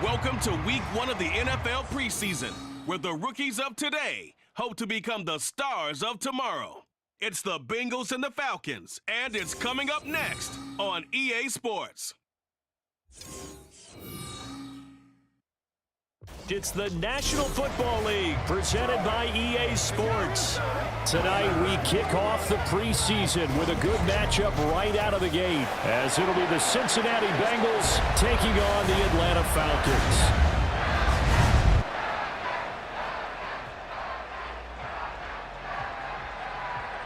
Welcome to week 1 of the NFL preseason, where the rookies of today hope to become the stars of tomorrow. It's the Bengals and the Falcons, and it's coming up next on EA Sports. It's the National Football League presented by EA Sports. Tonight we kick off the preseason with a good matchup right out of the gate, as it'll be the Cincinnati Bengals taking on the Atlanta Falcons.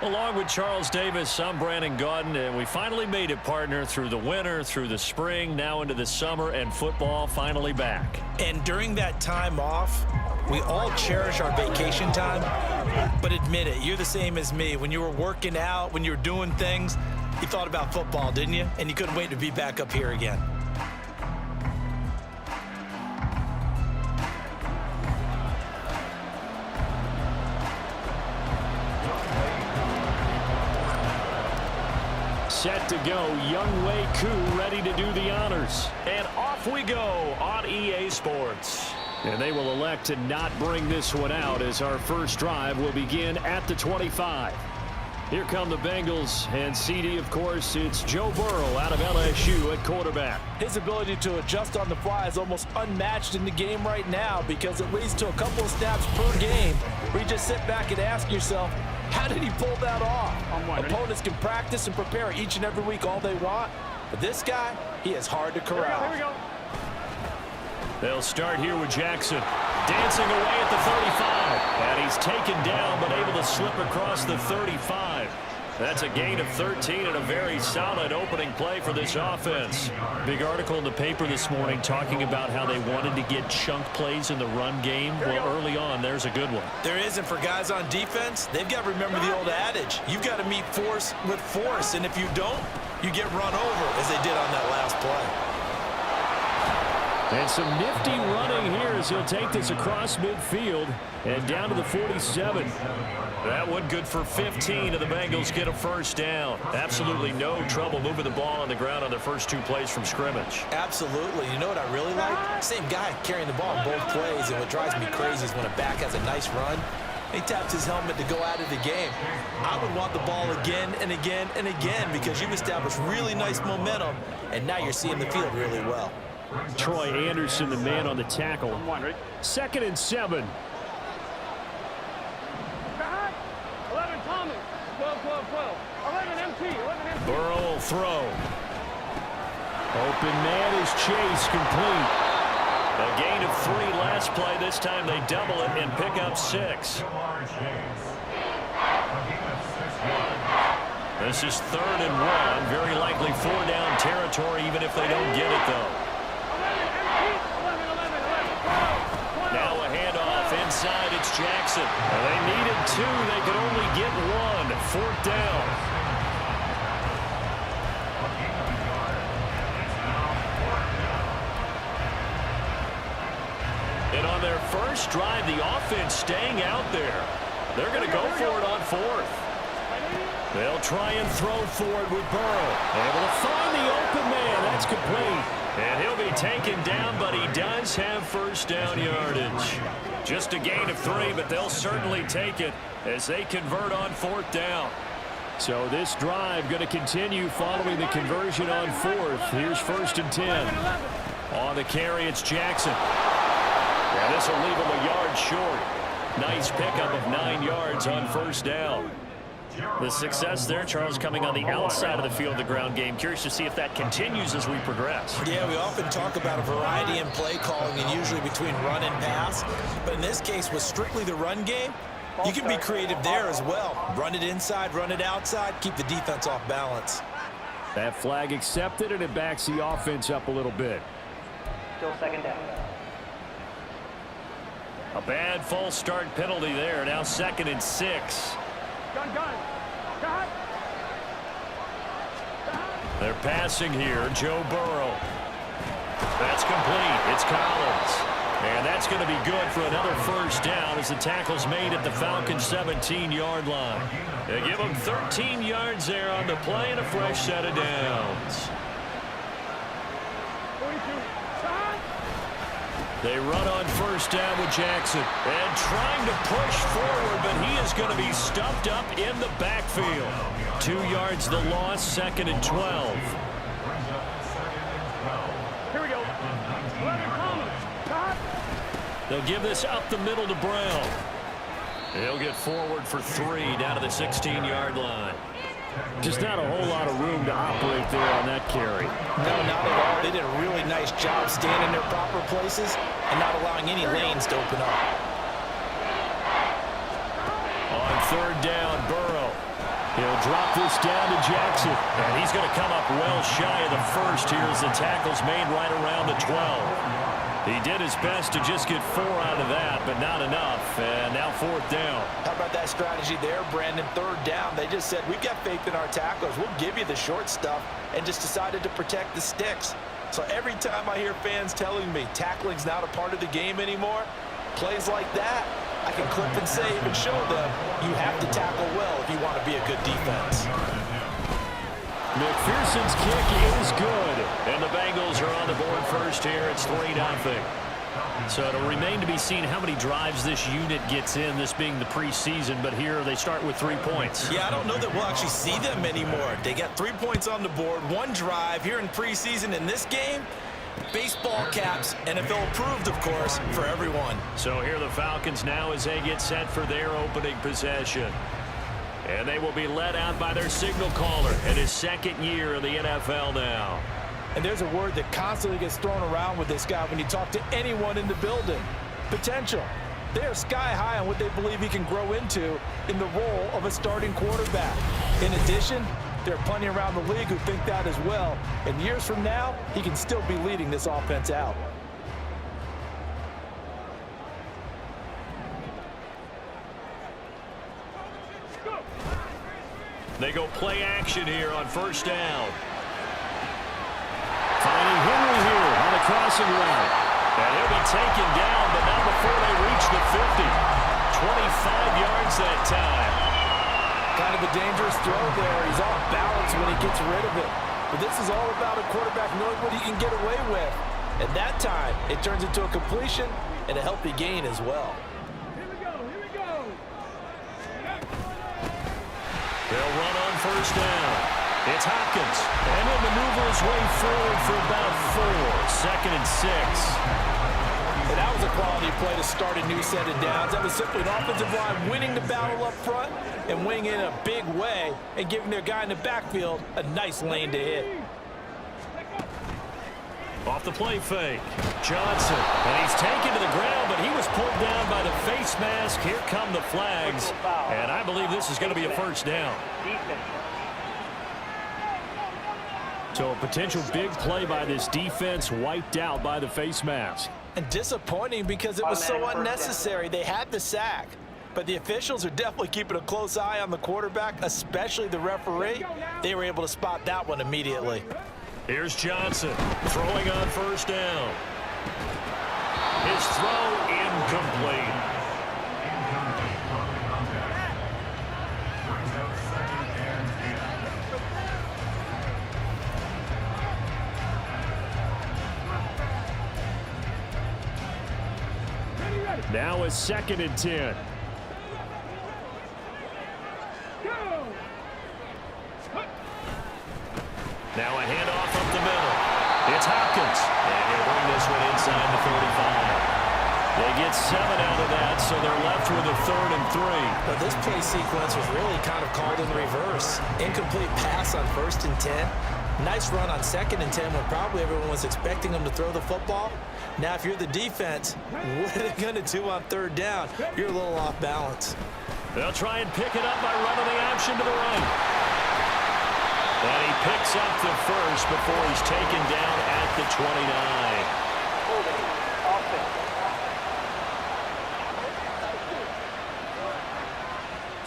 Along with Charles Davis, I'm Brandon Gaudin, and we finally made it, partner, through the winter, through the spring, now into the summer, and football finally back. And during that time off, we all cherish our vacation time, but admit it, you're the same as me. When you were working out, when you were doing things, you thought about football, didn't you? And you couldn't wait to be back up here again. Set to go, Younghoe Koo ready to do the honors. And off we go on EA Sports. And they will elect to not bring this one out, as our first drive will begin at the 25. Here come the Bengals, and CD, of course, it's Joe Burrow out of LSU at quarterback. His ability to adjust on the fly is almost unmatched in the game right now, because it leads to a couple of snaps per game where you just sit back and ask yourself, how did he pull that off? Opponents can practice and prepare each and every week all they want, but this guy, he is hard to corral. Here we go. They'll start here with Jackson, dancing away at the 35, and he's taken down but able to slip across the 35. That's a gain of 13 and a very solid opening play for this offense. Big article in the paper this morning talking about how they wanted to get chunk plays in the run game. Well, early on, there's a good one. There isn't for guys on defense. They've got to remember the old adage. You've got to meet force with force, and if you don't, you get run over, as they did on that last play. And some nifty running here as he'll take this across midfield and down to the 47. That one good for 15, and the Bengals get a first down. Absolutely no trouble moving the ball on the ground on their first 2 plays from scrimmage. Absolutely. You know what I really like? Same guy carrying the ball in both plays, and what drives me crazy is when a back has a nice run, he taps his helmet to go out of the game. I would want the ball again and again and again, because you've established really nice momentum, and now you're seeing the field really well. Troy Anderson, the man on the tackle. 2nd and 7. 11 Thomas, 12, 12, 12. 11 MT, 11 MT. Burrow will throw. Open man is Chase, complete. A gain of 3 last play. This time they double it and pick up 6. This is 3rd and 1. Very likely 4-down territory, even if they don't get it, though. Now a handoff inside. It's Jackson. They needed 2. They could only get 1. 4th down. And on their first drive, the offense staying out there. They're going to go for it on 4th. They'll try and throw forward with Burrow. Able to find the open man. That's complete. And he'll be taken down, but he does have first down yardage. Just a gain of 3, but they'll certainly take it as they convert on 4th down. So this drive going to continue following the conversion on 4th. Here's 1st and 10. On the carry, it's Jackson. And this will leave him a yard short. Nice pickup of 9 yards on 1st down. The success there, Charles, coming on the outside of the field, the ground game. Curious to see if that continues as we progress. Yeah, we often talk about a variety in play calling, and usually between run and pass. But in this case, with strictly the run game, you can be creative there as well. Run it inside, run it outside, keep the defense off balance. That flag accepted, and it backs the offense up a little bit. Still second down. A bad false start penalty there. Now 2nd and 6. Gun. Cut. They're passing here. Joe Burrow. That's complete. It's Collins. And that's going to be good for another first down as the tackle's made at the Falcons' 17-yard line. They give them 13 yards there on the play and a fresh set of downs. 42. Cut. They run on first down with Jackson. And trying to push forward, but he is going to be stuffed up in the backfield. 2 yards the loss, 2nd and 12. Here we go. 11 Thomas. Cut. They'll give this up the middle to Brown. He'll get forward for 3 down to the 16-yard line. Just not a whole lot of room to operate there on that carry. No, not at all. They did a really nice job staying in their proper places and not allowing any lanes to open up. On 3rd down, Burrow. He'll drop this down to Jackson. And he's going to come up well shy of the first here as the tackle's made right around the 12. He did his best to just get 4 out of that, but not enough. And now 4th down. How about that strategy there, Brandon? 3rd down. They just said, we've got faith in our tacklers. We'll give you the short stuff, and just decided to protect the sticks. So every time I hear fans telling me tackling's not a part of the game anymore, plays like that, I can clip and save and show them you have to tackle well if you want to be a good defense. McPherson's kick is good. And the Bengals are on the board first here. It's 3-0. So it'll remain to be seen how many drives this unit gets in, this being the preseason. But here they start with 3 points. Yeah, I don't know that we'll actually see them anymore. They got 3 points on the board, 1 drive here in preseason. In this game, baseball caps, NFL approved, of course, for everyone. So here the Falcons now as they get set for their opening possession. And they will be led out by their signal caller in his 2nd year in the NFL now. And there's a word that constantly gets thrown around with this guy when you talk to anyone in the building. Potential. They are sky high on what they believe he can grow into in the role of a starting quarterback. In addition, there are plenty around the league who think that as well. And years from now, he can still be leading this offense out. They go play action here on first down. Finding Henry here on the crossing route. And he'll be taken down, but not before they reach the 50. 25 yards that time. Kind of a dangerous throw there. He's off balance when he gets rid of it. But this is all about a quarterback knowing what he can get away with. At that time, it turns into a completion and a healthy gain as well. Here we go. They'll run on first down. It's Hopkins. And he'll maneuver his way forward for about 4. 2nd and 6. And that was a quality play to start a new set of downs. That was simply an offensive line winning the battle up front and winning in a big way and giving their guy in the backfield a nice lane to hit. Off the play fake. Johnson. And he's taken to the ground, but he was pulled down by the face mask. Here come the flags. And I believe this is going to be a first down. So a potential big play by this defense wiped out by the face mask. And disappointing because it was so unnecessary. They had the sack. But the officials are definitely keeping a close eye on the quarterback, especially the referee. They were able to spot that one immediately. Here's Johnson throwing on first down. His throw incomplete. Now it's 2nd and 10. Now a handoff up the middle. It's Hopkins. And he'll bring this one inside the 35. They get 7 out of that, so they're left with a 3rd and 3. But this play sequence was really kind of called in reverse. Incomplete pass on 1st and 10. Nice run on 2nd and 10 when probably everyone was expecting them to throw the football. Now, if you're the defense, what are they going to do on 3rd down? You're a little off balance. They'll try and pick it up by running the option to the right. And he picks up the first before he's taken down at the 29.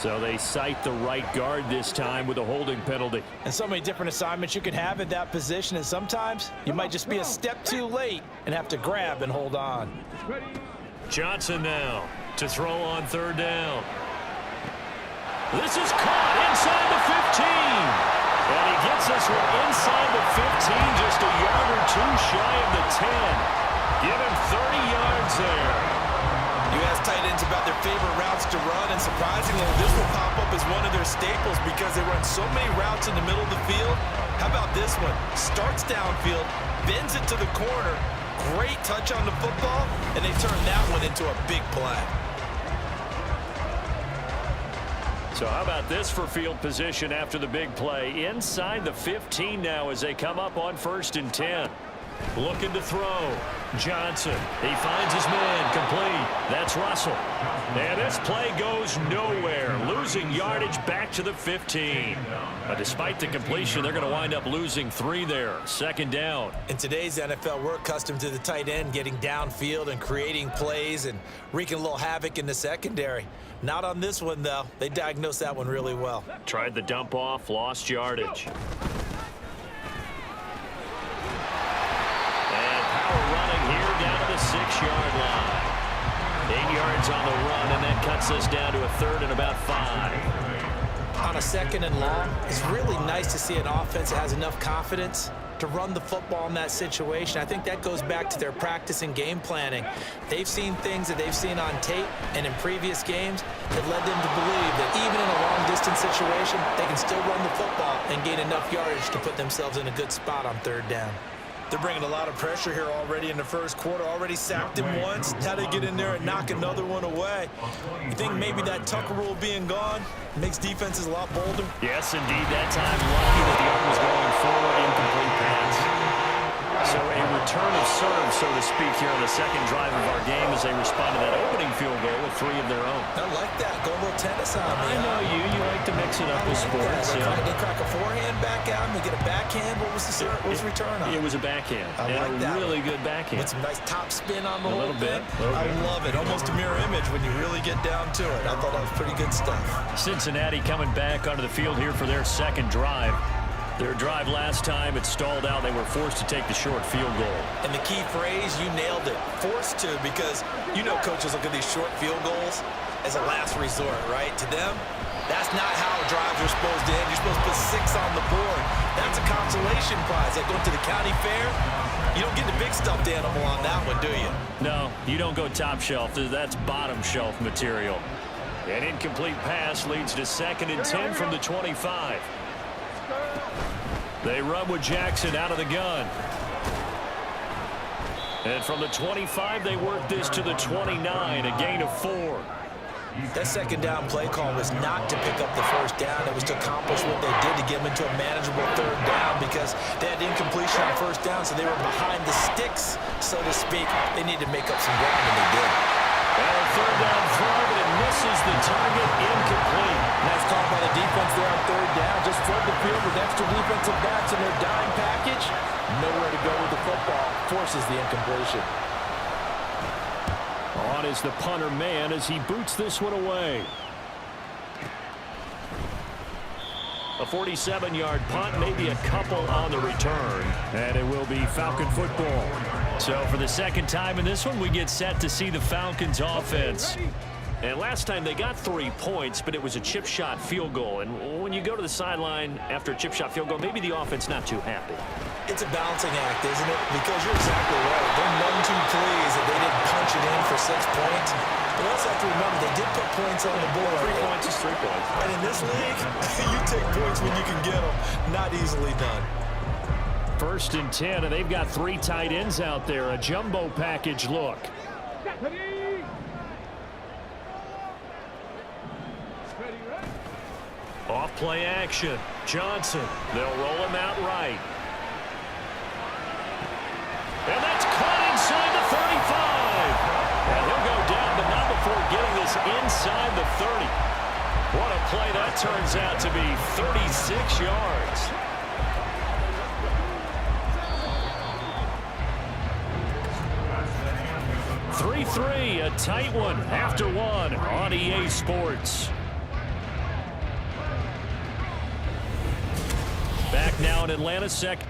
So they cite the right guard this time with a holding penalty. And so many different assignments you can have at that position, and sometimes you might just be a step too late and have to grab and hold on. Johnson now to throw on third down. This is caught inside the 15. And he gets this one inside the 15, just a yard or two shy of the 10. Give him 30 yards there. You ask tight ends about their favorite routes to run, and surprisingly, this will pop up as one of their staples because they run so many routes in the middle of the field. How about this one? Starts downfield, bends it to the corner, great touch on the football, and they turn that one into a big play. So how about this for field position after the big play? Inside the 15 now as they come up on 1st and 10. Looking to throw. Johnson. He finds his man. Complete. That's Russell. And this play goes nowhere. Losing yardage back to the 15. Despite the completion, they're going to wind up losing 3 there. 2nd down. In today's NFL, we're accustomed to the tight end getting downfield and creating plays and wreaking a little havoc in the secondary. Not on this one, though. They diagnosed that one really well. Tried the dump off, lost yardage. Here down to the 6-yard line. 8 yards on the run, and that cuts us down to a 3rd and about 5. On a 2nd and long, it's really nice to see an offense that has enough confidence to run the football in that situation. I think that goes back to their practice and game planning. They've seen things that they've seen on tape and in previous games that led them to believe that even in a long-distance situation, they can still run the football and gain enough yardage to put themselves in a good spot on 3rd down. They're bringing a lot of pressure here already in the 1st quarter. Already sacked him once. Now they get in there and knock another one away. You think maybe that Tucker rule being gone makes defenses a lot bolder? Yes, indeed. That time, lucky that the arm was going forward, incomplete pass. So a return of serve, so to speak, here on the 2nd drive of our game as they respond to that opening field goal with 3 of their own. I like that. Go a little tennis on me. I know you. You like to mix it up with sports. They crack a forehand back out and they get a backhand. What was the return on? It was a backhand. I like that. Really good backhand. With some nice top spin on the whole bit. I love it. Almost a mirror image when you really get down to it. I thought that was pretty good stuff. Cincinnati coming back onto the field here for their 2nd drive. Their drive last time, it stalled out. They were forced to take the short field goal. And the key phrase, you nailed it. Forced to, because you know coaches look at these short field goals as a last resort, right? To them, that's not how drives are supposed to end. You're supposed to put 6 on the board. That's a consolation prize. Like going to the county fair, you don't get the big stuffed animal on that one, do you? No, you don't go top shelf. That's bottom shelf material. An incomplete pass leads to 2nd and 10 from the 25. They run with Jackson out of the gun. And from the 25, they work this to the 29, a gain of 4. That 2nd down play call was not to pick up the 1st down. It was to accomplish what they did to get them into a manageable 3rd down because they had incompletion on 1st down, so they were behind the sticks, so to speak. They needed to make up some ground, and they did. And a 3rd down throw, but it misses the target, incomplete. Nice call by the defense there on 3rd down. Just flood the field with extra defensive backs in their dime package. Nowhere to go with the football. Forces the incompletion. On is the punter man as he boots this one away. A 47-yard punt, maybe a couple on the return. And it will be Falcon football. So for the 2nd time in this one, we get set to see the Falcons offense. And last time they got 3 points, but it was a chip shot field goal. And when you go to the sideline after a chip shot field goal, maybe the offense not too happy. It's a balancing act, isn't it? Because you're exactly right. They're none too pleased that they didn't punch it in for 6 points. But we also have to remember they did put points on the board. 3 points is 3 points. And in this league, you take points when you can get them. Not easily done. 1st and 10, and they've got 3 tight ends out there. A jumbo package look. Off play action. Johnson. They'll roll him out right. And that's caught inside the 35. And he'll go down, but not before getting this inside the 30. What a play that turns out to be. 36 yards. A tight one after one on EA Sports. now in Atlanta's second.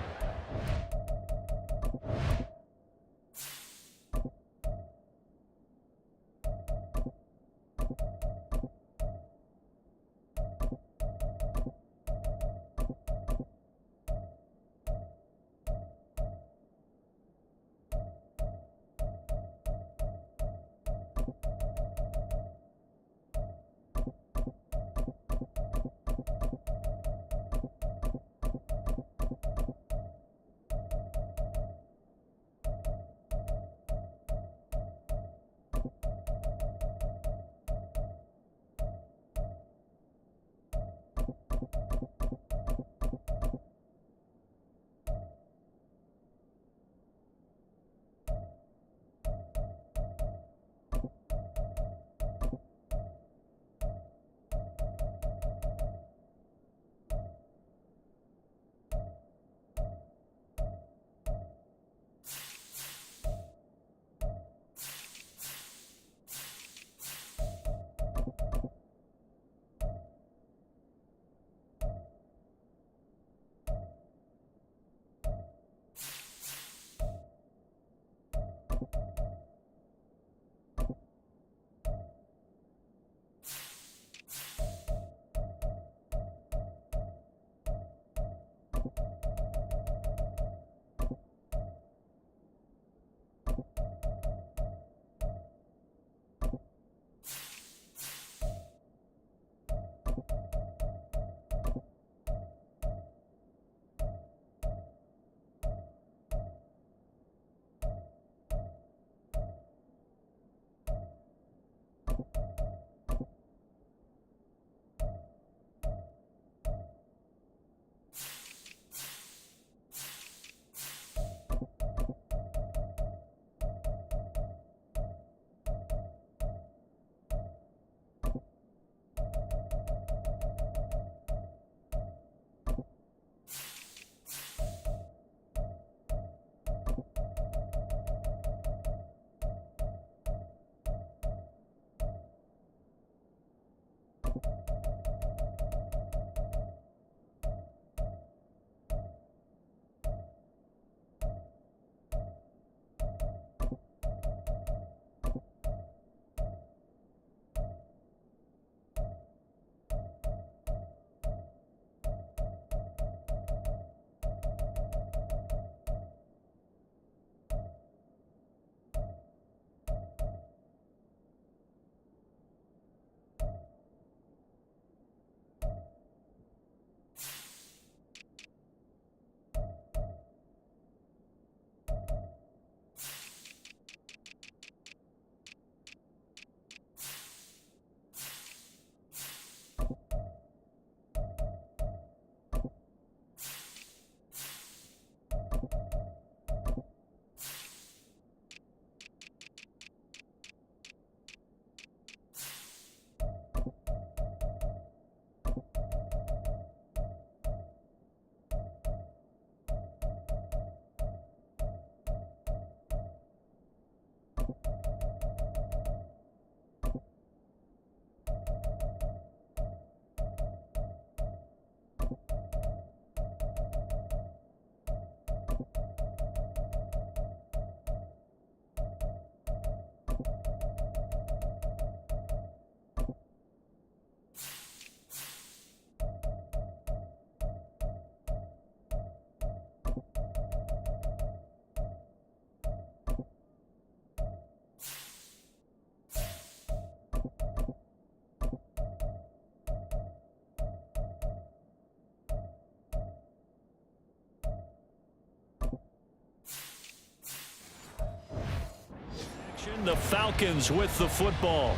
The Falcons with the football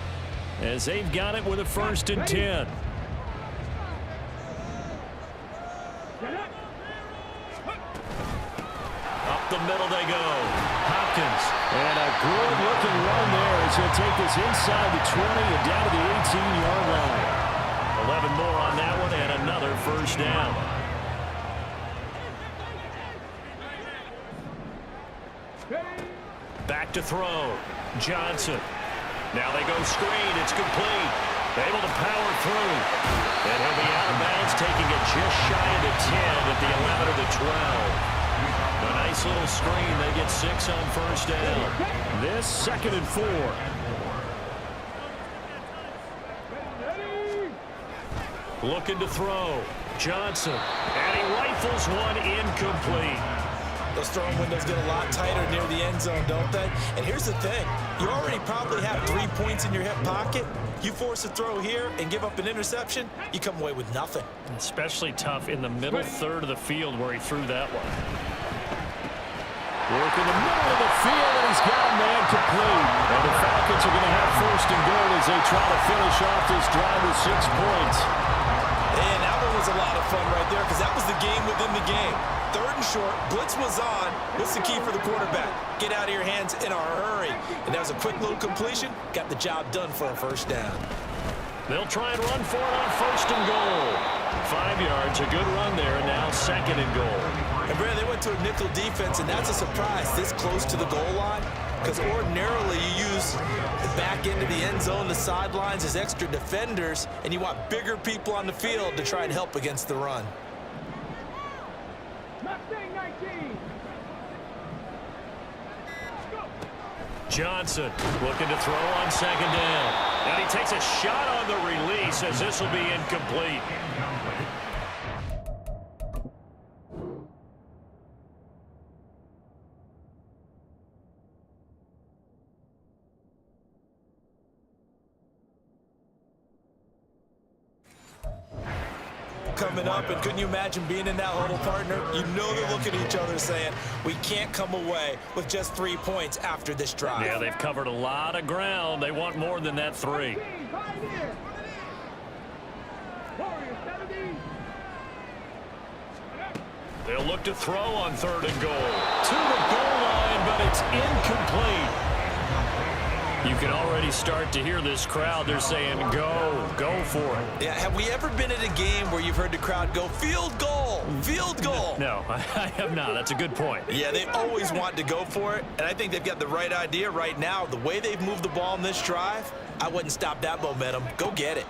as they've got it with a 1st and 10. Up the middle they go. Hopkins. And a good-looking run there as he'll take this inside the 20 and down to the 18-yard line. 11 more on that one and another 1st down. Back to throw. Johnson. Now they go screen. It's complete. Able to power through. And he'll be out of bounds, taking it just shy of the 10 at the 11 of the 12. A nice little screen. They get 6 on first down. This 2nd and 4. Looking to throw. Johnson. And he rifles one incomplete. Those throwing windows get a lot tighter near the end zone, don't they? And here's the thing. You already probably have 3 points in your hip pocket. You force a throw here and give up an interception, you come away with nothing. Especially tough in the middle third of the field where he threw that one. Work in the middle of the field, and he's got a man complete. And the Falcons are going to have 1st and goal as they try to finish off this drive with 6 points. And that one was a lot of fun right there because that was the game within the game. 3rd and short, blitz was on. What's the key for the quarterback? Get out of your hands in a hurry. And that was a quick little completion. Got the job done for a 1st down. They'll try and run for it on 1st and goal. 5 yards, a good run there, and now 2nd and goal. And Brad, they went to a nickel defense, and that's a surprise this close to the goal line. Because ordinarily you use the back end of the end zone, the sidelines as extra defenders, and you want bigger people on the field to try and help against the run. Johnson looking to throw on 2nd down. And he takes a shot on the release as this will be incomplete. Coming up, and couldn't you imagine being in that huddle, partner? You know they're looking at each other saying, we can't come away with just 3 points after this drive. Yeah, they've covered a lot of ground. They want more than that 3. They'll look to throw on 3rd and goal. To the goal line, but it's incomplete. You can already start to hear this crowd. They're saying, go for it. Yeah, have we ever been at a game where you've heard the crowd go, field goal, field goal? No, I have not. That's a good point. Yeah, they always want to go for it, and I think they've got the right idea right now. The way they've moved the ball in this drive, I wouldn't stop that momentum. Go get it.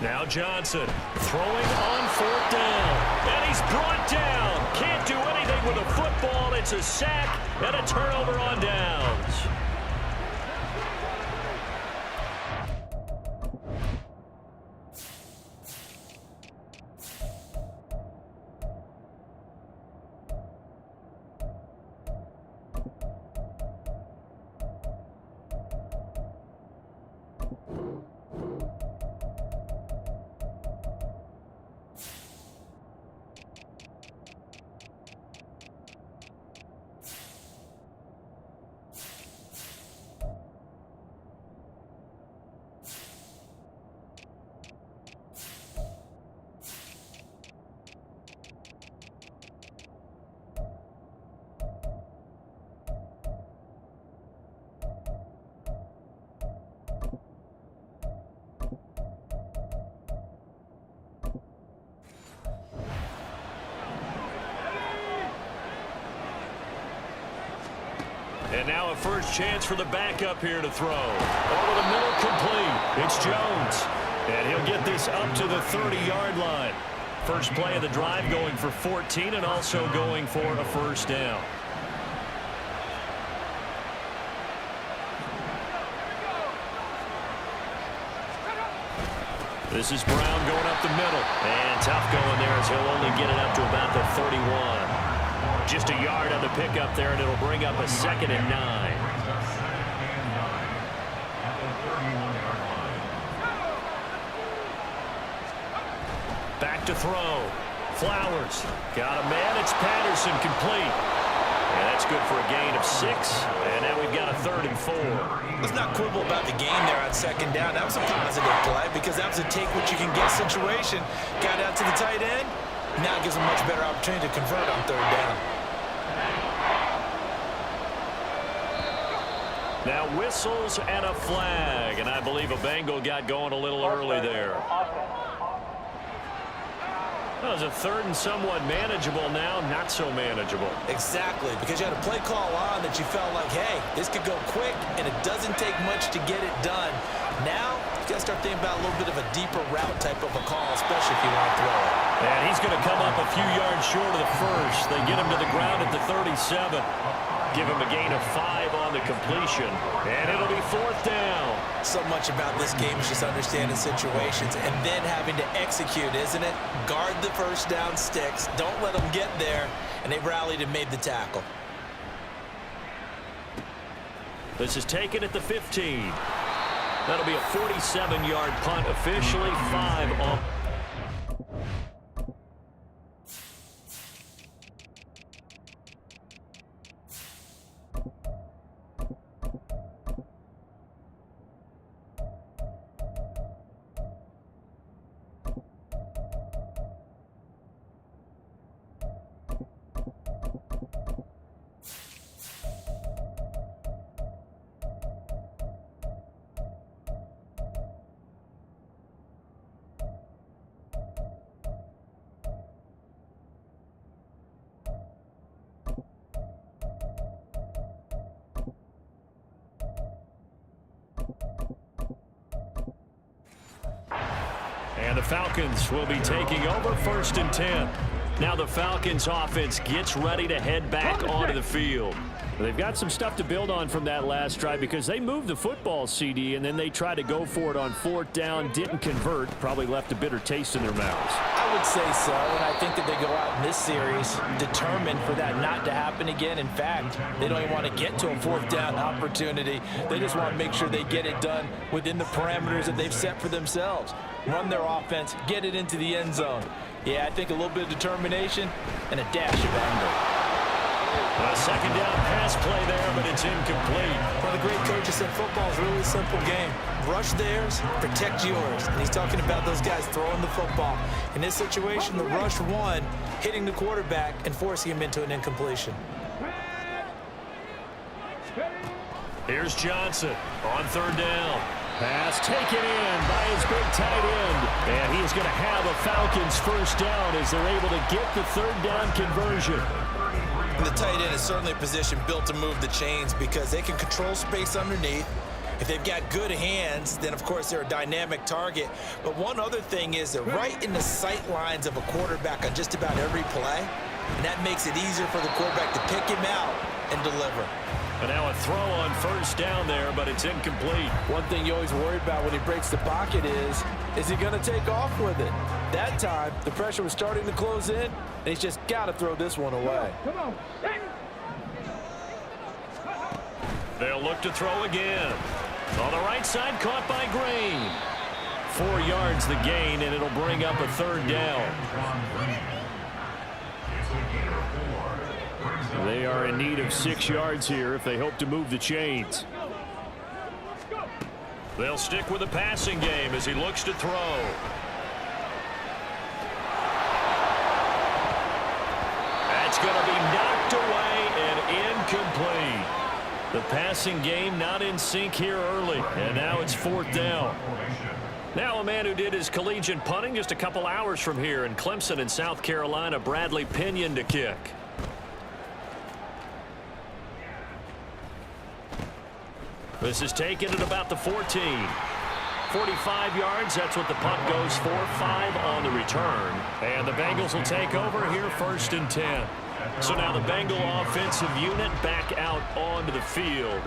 Now Johnson throwing on 4th down, and he's brought down. Can't do anything with a football. It's a sack and a turnover on downs. And now a first chance for the backup here to throw. Over the middle, complete. It's Jones. And he'll get this up to the 30-yard line. First play of the drive going for 14 and also going for a 1st down. This is Brown going up the middle. And tough going there as he'll only get it up to about the 31. Just a yard on the pickup there, and it'll bring up a 2nd and 9. Back to throw. Flowers. Got a man. It's Patterson, complete. And that's good for a gain of 6. And now we've got a 3rd and 4. Let's not quibble about the game there on 2nd down. That was a positive play because that was a take-what-you-can-get situation. Got out to the tight end. Now it gives them a much better opportunity to convert on 3rd down. Now whistles and a flag, and I believe a Bengal got going a little early there. That was a 3rd and somewhat manageable, now not so manageable. Exactly, because you had a play call on that you felt like, hey, this could go quick, and it doesn't take much to get it done. Now, You got to start thinking about a little bit of a deeper route type of a call, especially if you want to throw it. And he's going to come up a few yards short of the first. They get him to the ground at the 37. Give him a gain of 5 on the completion. And it'll be 4th down. So much about this game is just understanding situations and then having to execute, isn't it? Guard the first down sticks. Don't let them get there. And they rallied and made the tackle. This is taken at the 15. That'll be a 47-yard punt, officially 5 on. And the Falcons will be taking over 1st and 10. Now the Falcons offense gets ready to head back onto the field. They've got some stuff to build on from that last drive because they moved the football, CD, and then they tried to go for it on 4th down, didn't convert, probably left a bitter taste in their mouths. I would say so, and I think that they go out in this series determined for that not to happen again. In fact, they don't even want to get to a 4th down opportunity. They just want to make sure they get it done within the parameters that they've set for themselves. Run their offense, get it into the end zone. Yeah, I think a little bit of determination and a dash of anger. A 2nd down pass play there, but it's incomplete. One of the great coaches said football is a really simple game. Rush theirs, protect yours. And he's talking about those guys throwing the football. In this situation, the rush won, hitting the quarterback and forcing him into an incompletion. Here's Johnson on 3rd down. Pass taken in by his big tight end. And he's going to have a Falcons 1st down as they're able to get the 3rd down conversion. And the tight end is certainly a position built to move the chains because they can control space underneath. If they've got good hands, then, of course, they're a dynamic target. But one other thing is they're right in the sight lines of a quarterback on just about every play. And that makes it easier for the quarterback to pick him out and deliver. And now a throw on 1st down there, but it's incomplete. One thing you always worry about when he breaks the pocket is he going to take off with it? That time, the pressure was starting to close in, and he's just got to throw this one away. Come on. They'll look to throw again. On the right side, caught by Green. 4 yards the gain, and it'll bring up a 3rd down. They are in need of 6 yards here if they hope to move the chains. They'll stick with the passing game as he looks to throw. That's going to be knocked away and incomplete. The passing game not in sync here early, and now it's 4th down. Now a man who did his collegiate punting just a couple hours from here in Clemson in South Carolina, Bradley Pinion to kick. This is taken at about the 14. 45 yards, that's what the punt goes for. 5 on the return. And the Bengals will take over here 1st and 10. So now the Bengal offensive unit back out onto the field.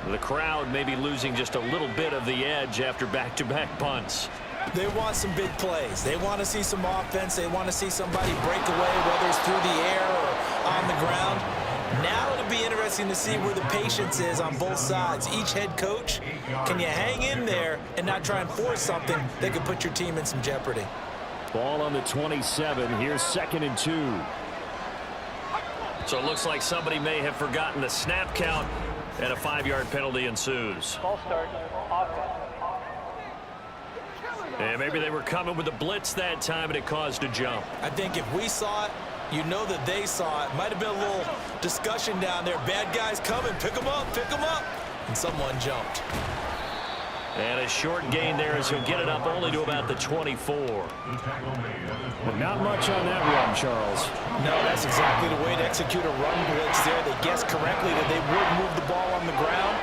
The crowd may be losing just a little bit of the edge after back-to-back punts. They want some big plays. They want to see some offense. They want to see somebody break away, whether it's through the air or on the ground. Now it'll be interesting to see where the patience is on both sides. Each head coach, can you hang in there and not try and force something that could put your team in some jeopardy? Ball on the 27. Here's 2nd and 2. So it looks like somebody may have forgotten the snap count, and a 5-yard penalty ensues. Ball start. Offense. And maybe they were coming with a blitz that time, and it caused a jump. I think if we saw it, you know that they saw it. Might have been a little discussion down there. Bad guys coming. Pick them up. Pick them up. And someone jumped. And a short gain there as he'll get it up only to about the 24. But not much on that run, Charles. No, that's exactly the way to execute a run blitz there. They guessed correctly that they would move the ball on the ground,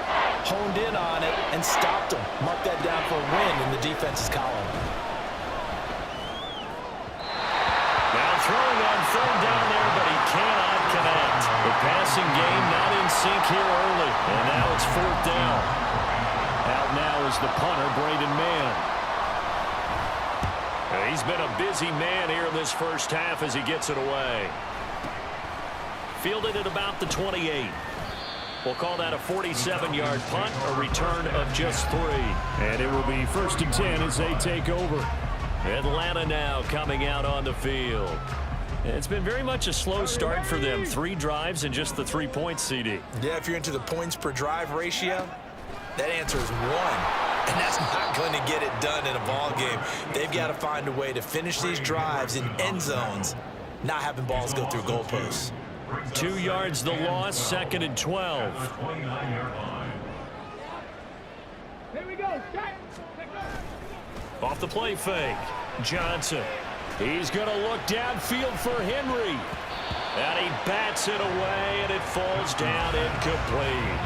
honed in on it, and stopped them. Mark that down for a win in the defense's column. Now throwing on third down there, but he cannot connect. The passing game not in sync here early, and now it's fourth down. Out now is the punter, Braden Mann. He's been a busy man here in this first half as he gets it away. Fielded at about the 28. We'll call that a 47-yard punt, a return of just 3. And it will be 1st and 10 as they take over. Atlanta now coming out on the field. It's been very much a slow start for them. 3 drives and just the 3 points, CD. Yeah, if you're into the points per drive ratio, that answer is 1. And that's not going to get it done in a ball game. They've got to find a way to finish these drives in end zones, not having balls go through goalposts. 2 yards the loss, 2nd and 12. Here we go. Off the play fake. Johnson. He's going to look downfield for Henry. And he bats it away, and it falls down incomplete.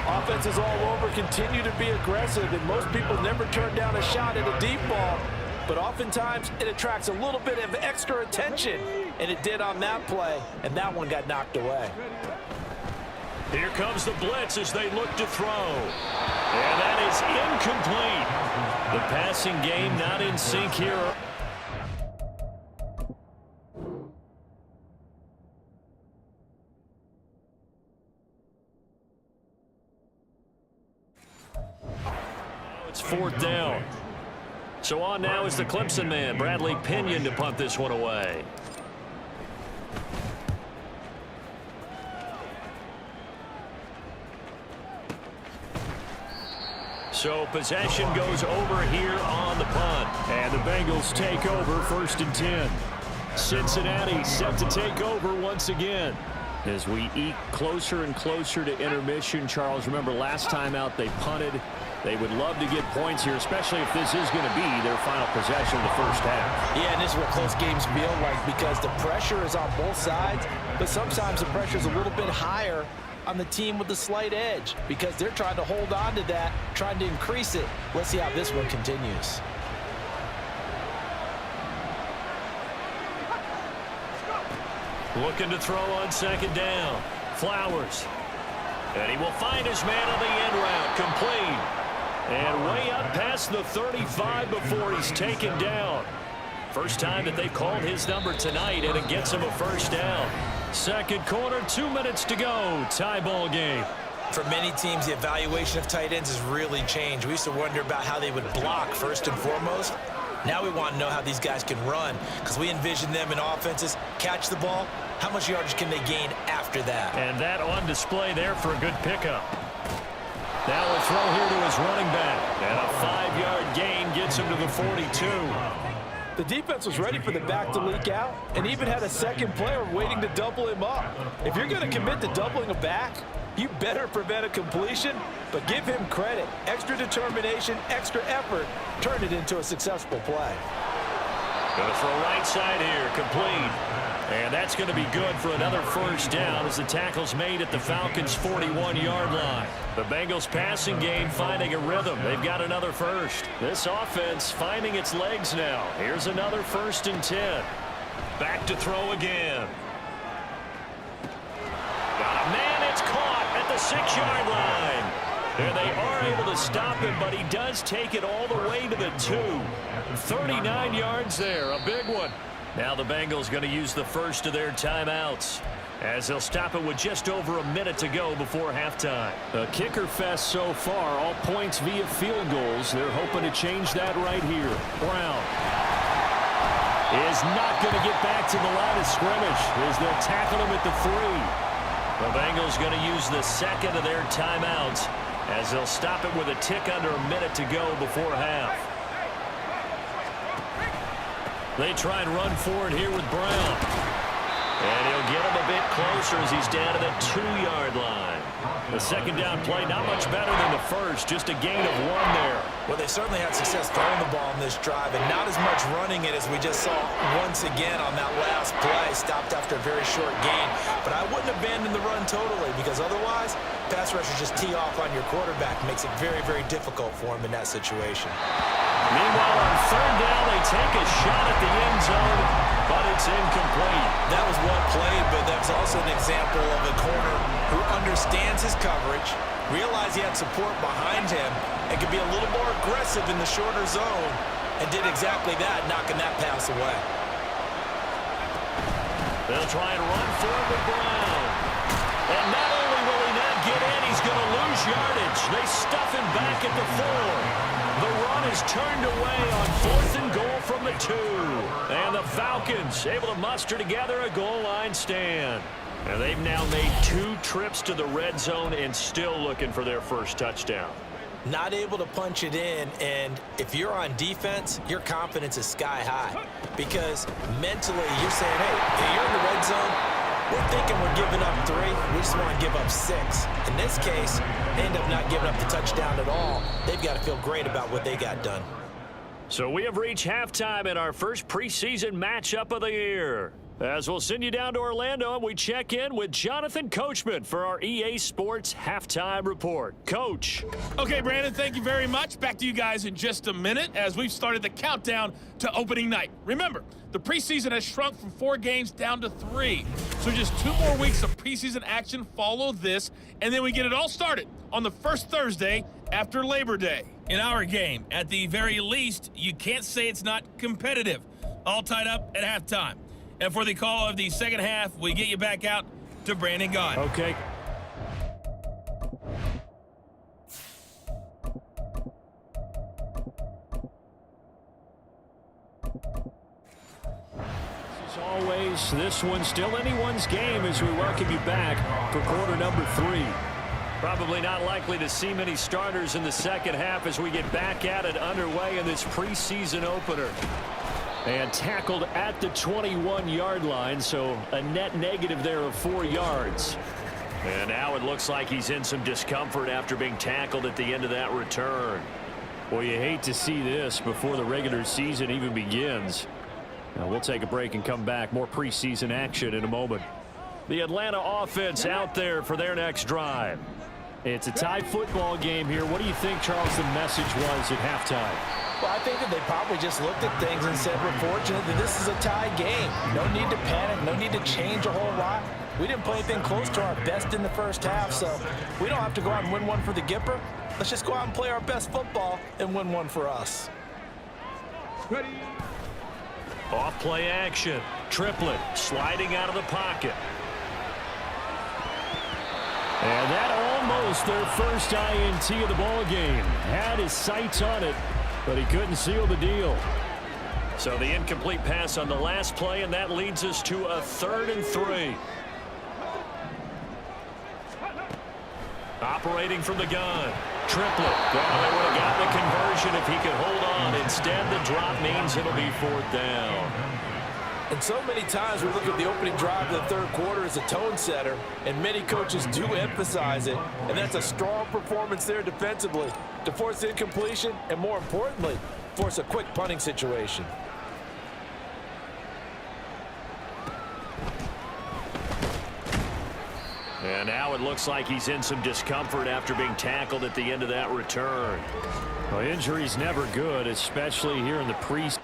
Offenses all over continue to be aggressive, and most people never turn down a shot at a deep ball. But oftentimes, it attracts a little bit of extra attention, and it did on that play, and that one got knocked away. Here comes the blitz as they look to throw. And that is incomplete. The passing game not in sync here. It's fourth down. So on now is the Clemson man, Bradley Pinion, to punt this one away. So possession goes over here on the punt. And the Bengals take over 1st and 10. Cincinnati set to take over once again. As we eke closer and closer to intermission, Charles, remember last time out they punted. They would love to get points here, especially if this is going to be their final possession of the first half. Yeah, and this is what close games feel like because the pressure is on both sides, but sometimes the pressure is a little bit higher on the team with the slight edge because they're trying to hold on to that, trying to increase it. Let's see how this one continues. Looking to throw on 2nd down. Flowers. And he will find his man on the end route. Complete. And way up past the 35 before he's taken down. First time that they called his number tonight, and it gets him a first down. Second quarter, 2 minutes to go. Tie ball game. For many teams, the evaluation of tight ends has really changed. We used to wonder about how they would block first and foremost. Now we want to know how these guys can run because we envision them in offenses catch the ball. How much yardage can they gain after that? And that on display there for a good pickup. Now a throw here to his running back. And a 5-yard gain gets him to the 42. The defense was ready for the back to leak out and even had a second player waiting to double him up. If you're going to commit to doubling a back, you better prevent a completion, but give him credit. Extra determination, extra effort, turn it into a successful play. Going to throw right side here, complete. And that's going to be good for another first down as the tackle's made at the Falcons' 41-yard line. The Bengals passing game finding a rhythm. They've got another first. This offense finding its legs now. Here's another 1st and 10. Back to throw again. Got a man, it's caught at the 6-yard line. And they are able to stop him, but he does take it all the way to the 2. 39 yards there, a big one. Now the Bengals going to use the first of their timeouts as they'll stop it with just over a minute to go before halftime. A kicker fest so far, all points via field goals. They're hoping to change that right here. Brown is not going to get back to the line of scrimmage as they'll tackle him at the 3. The Bengals going to use the second of their timeouts as they'll stop it with a tick under a minute to go before half. They try and run forward here with Brown. And he'll get him a bit closer as he's down to the 2-yard line. The second down play, not much better than the first, just a gain of 1 there. Well, they certainly had success throwing the ball in this drive, and not as much running it as we just saw once again on that last play. Stopped after a very short gain. But I wouldn't abandon the run totally, because otherwise, pass rushers just tee off on your quarterback. It makes it very, very difficult for him in that situation. Meanwhile, on third down, they take a shot at the end zone, but it's incomplete. That was well played, but that's also an example of a corner who understands his coverage, realized he had support behind him, and could be a little more aggressive in the shorter zone, and did exactly that, knocking that pass away. They'll try and run for it with Brown. And not only will he not get in, he's going to lose yardage. They stuff him back at the 4. The run is turned away on 4th and goal from the 2. And the Falcons able to muster together a goal line stand. And they've now made 2 trips to the red zone and still looking for their first touchdown. Not able to punch it in, and if you're on defense, your confidence is sky high. Because mentally, you're saying, hey, you're in the red zone, we're thinking we're giving up 3. We just want to give up 6. In this case, they end up not giving up the touchdown at all. They've got to feel great about what they got done. So we have reached halftime in our first preseason matchup of the year. As we'll send you down to Orlando, and we check in with Jonathan Coachman for our EA Sports Halftime Report. Coach. Okay, Brandon, thank you very much. Back to you guys in just a minute as we've started the countdown to opening night. Remember, the preseason has shrunk from 4 games down to 3. So just 2 more weeks of preseason action follow this, and then we get it all started on the first Thursday after Labor Day. In our game, at the very least, you can't say it's not competitive. All tied up at halftime. And for the call of the second half, we get you back out to Brandon Gaudin. Okay. As always, this one's still anyone's game as we welcome you back for quarter number 3. Probably not likely to see many starters in the second half as we get back at it underway in this preseason opener. And tackled at the 21-yard line, so a net negative there of 4 yards. And now it looks like he's in some discomfort after being tackled at the end of that return. Well, you hate to see this before the regular season even begins. Now we'll take a break and come back. More preseason action in a moment. The Atlanta offense out there for their next drive. It's a tie football game here. What do you think, Charles, the message was at halftime? Well, I think that they probably just looked at things and said, we're fortunate that this is a tie game. No need to panic, no need to change a whole lot. We didn't play anything close to our best in the first half, so we don't have to go out and win one for the Gipper. Let's just go out and play our best football and win one for us. Ready. Off play action. Triplet sliding out of the pocket. And that almost their first INT of the ball game. Had his sights on it, but he couldn't seal the deal. So the incomplete pass on the last play, and that leads us to a 3rd and 3. Operating from the gun. Triplet. Well, they would have gotten the conversion if he could hold on. Instead, the drop means it'll be 4th down. And so many times we look at the opening drive of the third quarter as a tone setter, and many coaches do emphasize it, and that's a strong performance there defensively to force incompletion and, more importantly, force a quick punting situation. And now it looks like he's in some discomfort after being tackled at the end of that return. Well, injury's never good, especially here in the preseason.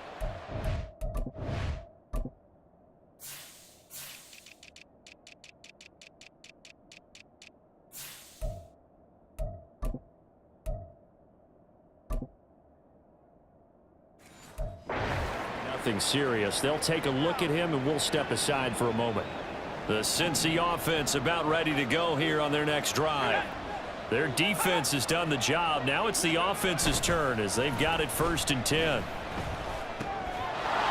Nothing serious. They'll take a look at him, and we'll step aside for a moment. The Cincy offense about ready to go here on their next drive. Their defense has done the job. Now it's the offense's turn as they've got it 1st and 10.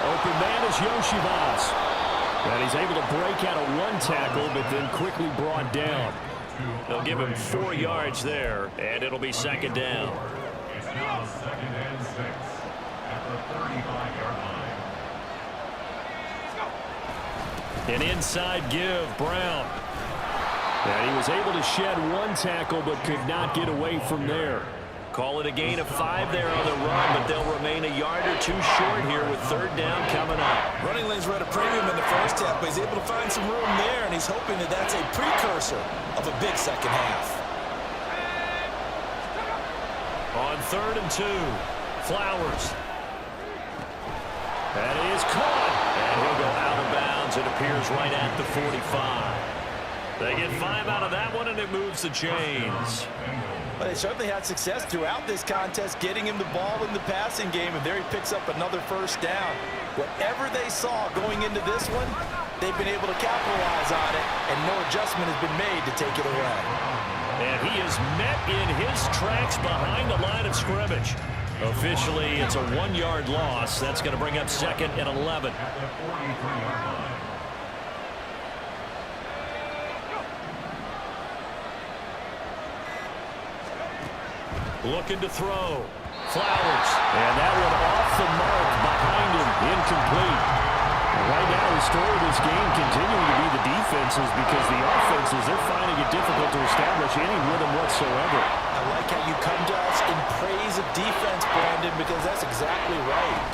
Open man is Yoshivas. And he's able to break out of 1 tackle, but then quickly brought down. They'll give him 4 yards there, and it'll be 2nd down. It's now 2nd and 6 at the 35-yard line. An inside give, Brown. And he was able to shed one tackle but could not get away from there. Call it a gain of 5 there on the run, but they'll remain a yard or 2 short here with 3rd down coming up. Running lanes were at a premium in the first half, but he's able to find some room there, and he's hoping that that's a precursor of a big second half. On 3rd and 2, Flowers. That is caught, and he'll go out of bounds. It appears right at the 45. They get 5 out of that one, and it moves the chains. Well, they certainly had success throughout this contest, getting him the ball in the passing game, and there he picks up another 1st down. Whatever they saw going into this one, they've been able to capitalize on it, and no adjustment has been made to take it away. And he is met in his tracks behind the line of scrimmage. Officially, it's a 1-yard loss. That's going to bring up 2nd and 11. Looking to throw. Flowers. And that one off the mark behind him. Incomplete. Right now, the story of this game continuing to be the defenses, because the offenses, they're finding it difficult to establish any rhythm whatsoever. I like how you come to us in praise of defense, Brandon, because that's exactly right.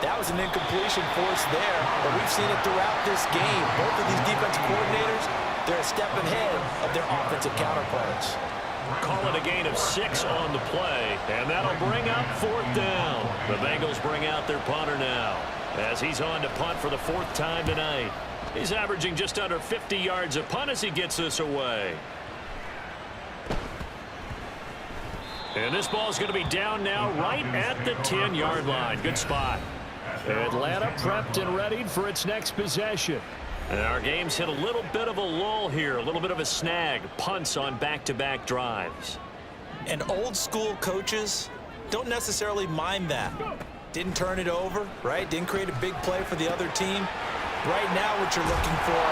That was an incompletion force there, but we've seen it throughout this game. Both of these defensive coordinators, they're a step ahead of their offensive counterparts. Call it a gain of 6 on the play, and that'll bring up 4th down. The Bengals bring out their punter now, as he's on to punt for the 4th time tonight. He's averaging just under 50 yards a punt as he gets this away. And this ball's going to be down now right at the 10-yard line. Good spot. Atlanta prepped and readied for its next possession. And our game's hit a little bit of a lull here, a little bit of a snag. Punts on back-to-back drives. And old-school coaches don't necessarily mind that. Didn't turn it over, right? Didn't create a big play for the other team. Right now what you're looking for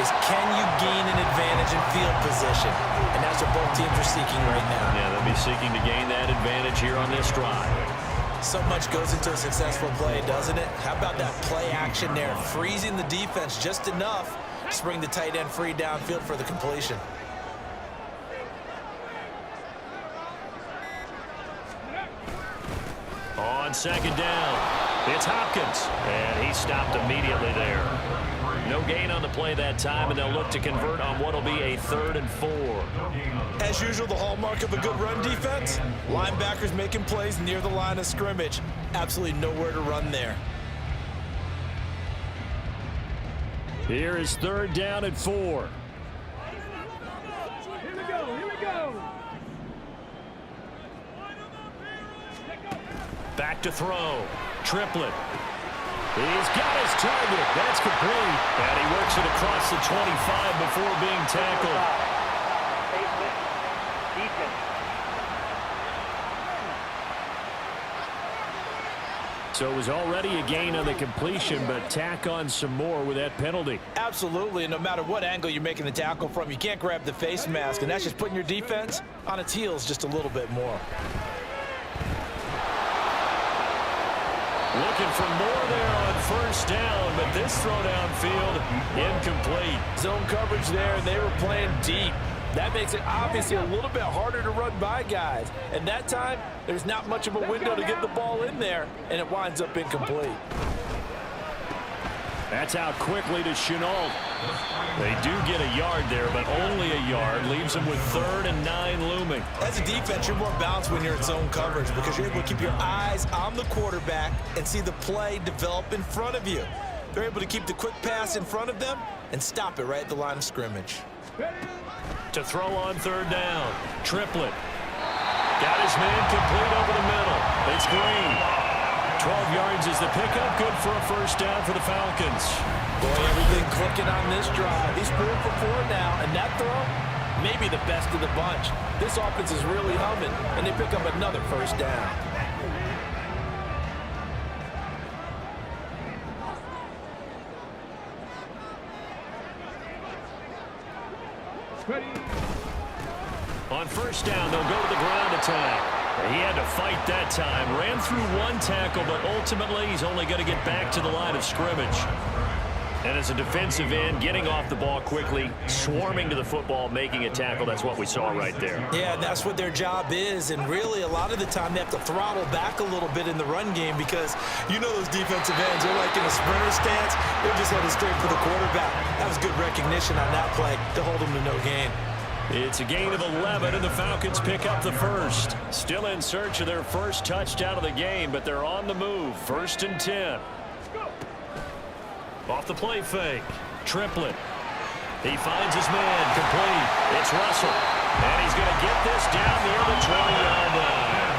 is, can you gain an advantage in field position? And that's what both teams are seeking right now. Yeah, they'll be seeking to gain that advantage here on this drive. So much goes into a successful play, doesn't it? How about that play action there? Freezing the defense just enough to bring the tight end free downfield for the completion. On 2nd down, it's Hopkins, and he stopped immediately there. No gain on the play that time, and they'll look to convert on what will be a 3rd and 4. As usual, the hallmark of a good run defense, linebackers making plays near the line of scrimmage. Absolutely nowhere to run there. Here is 3rd down and 4. Here we go, here we go. Back to throw. Triplet. He's got his target. That's complete. And he works it across the 25 before being tackled. So it was already a gain on the completion, but tack on some more with that penalty. Absolutely, and no matter what angle you're making the tackle from, you can't grab the face mask, and that's just putting your defense on its heels just a little bit more. Looking for more there on 1st down, but this throw downfield incomplete. Zone coverage there, and they were playing deep. That makes it obviously a little bit harder to run by guys. And that time, there's not much of a window to get the ball in there, and it winds up incomplete. That's out quickly to Chenault. They do get a yard there, but only a yard. Leaves them with 3rd and 9 looming. As a defense, you're more balanced when you're in zone coverage because you're able to keep your eyes on the quarterback and see the play develop in front of you. They're able to keep the quick pass in front of them and stop it right at the line of scrimmage. To throw on 3rd down. Triplet. Got his man complete over the middle. It's Green. 12 yards is the pickup. Good for a 1st down for the Falcons. Boy, everything clicking on this drive. He's 4 for 4 now, and that throw, maybe the best of the bunch. This offense is really humming, and they pick up another 1st down. On 1st down, they'll go to the ground attack. He had to fight that time. Ran through one tackle, but ultimately he's only going to get back to the line of scrimmage. And as a defensive end, getting off the ball quickly, swarming to the football, making a tackle, that's what we saw right there. Yeah, that's what their job is, and really a lot of the time they have to throttle back a little bit in the run game because you know those defensive ends, they're like in a sprinter stance, they're just headed straight for the quarterback. That was good recognition on that play to hold them to no gain. It's a gain of 11, and the Falcons pick up the first. Still in search of their first touchdown of the game, but they're on the move. 1st and 10. Off the play fake. Triplett. He finds his man. Complete. It's Russell. And he's going to get this down near the 20-yard line.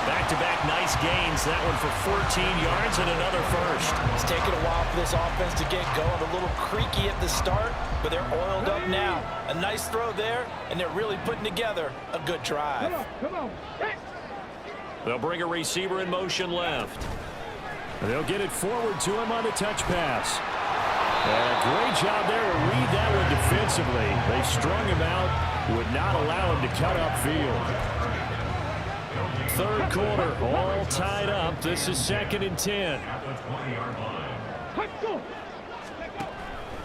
Back-to-back nice gains. That one for 14 yards and another first. It's taken a while for this offense to get going. A little creaky at the start, but they're oiled up now. A nice throw there, and they're really putting together a good drive. Come on. They'll bring a receiver in motion left. They'll get it forward to him on the touch pass. Great job there to read that one defensively. They strung him out, would not allow him to cut upfield. 3rd quarter, all tied up. This is 2nd and 10.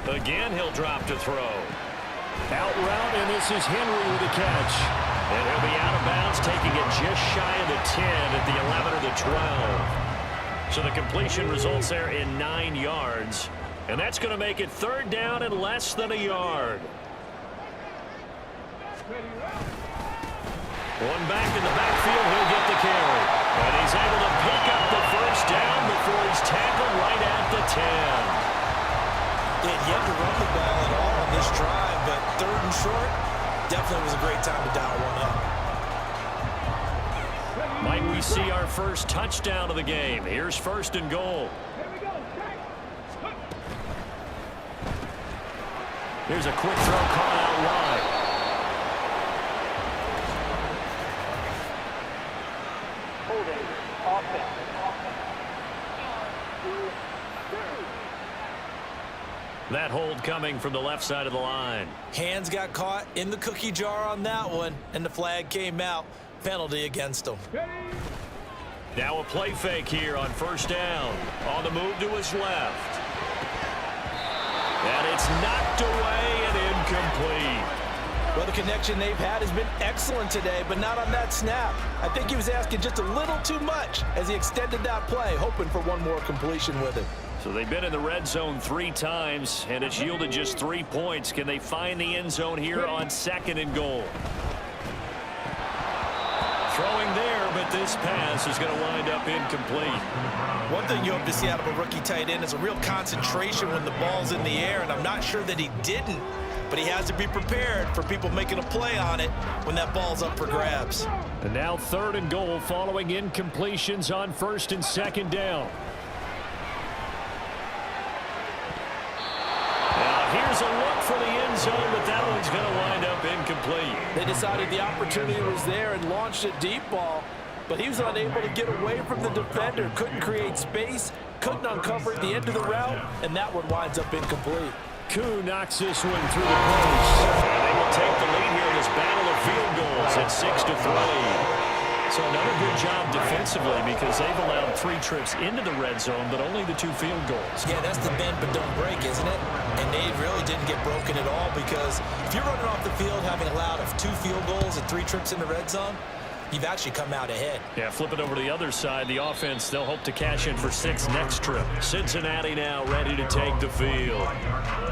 Again, he'll drop to throw. Out route, and this is Henry with a catch. And he'll be out of bounds, taking it just shy of the 10 at the 11 or the 12. So the completion results there in 9 yards. And that's going to make it 3rd down and less than a yard. One back in the backfield, he'll get the carry. And he's able to pick up the first down before he's tackled right at the 10. They had yet to run the ball at all on this drive, but 3rd and short, definitely was a great time to dial one up. Might we see our first touchdown of the game? Here's 1st and goal. Here's a quick throw caught out wide. Holding. Offense. That hold coming from the left side of the line. Hands got caught in the cookie jar on that one, and the flag came out. Penalty against them. Now a play fake here on 1st down. On the move to his left. And it's knocked away and incomplete. Well, the connection they've had has been excellent today, but not on that snap. I think he was asking just a little too much as he extended that play, hoping for one more completion with it. So they've been in the red zone 3 times, and it's yielded just 3 points. Can they find the end zone here on 2nd and goal? Throwing there, but this pass is going to wind up incomplete. One thing you hope to see out of a rookie tight end is a real concentration when the ball's in the air, and I'm not sure that he didn't, but he has to be prepared for people making a play on it when that ball's up for grabs. And now 3rd and goal following incompletions on 1st and 2nd down. Here's a look for the end zone, but that one's going to wind up incomplete. They decided the opportunity was there and launched a deep ball, but he was unable to get away from the defender, couldn't create space, couldn't uncover at the end of the route, and that one winds up incomplete. Koo knocks this one through the post. And they will take the lead here in this battle of field goals at 6-3. So another good job defensively because they've allowed 3 trips into the red zone, but only the 2 field goals. Yeah, that's the bend but don't break, isn't it? And they really didn't get broken at all because if you're running off the field having allowed 2 field goals and 3 trips in the red zone, you've actually come out ahead. Yeah, flip it over to the other side. The offense, they'll hope to cash in for 6 next trip. Cincinnati now ready to take the field.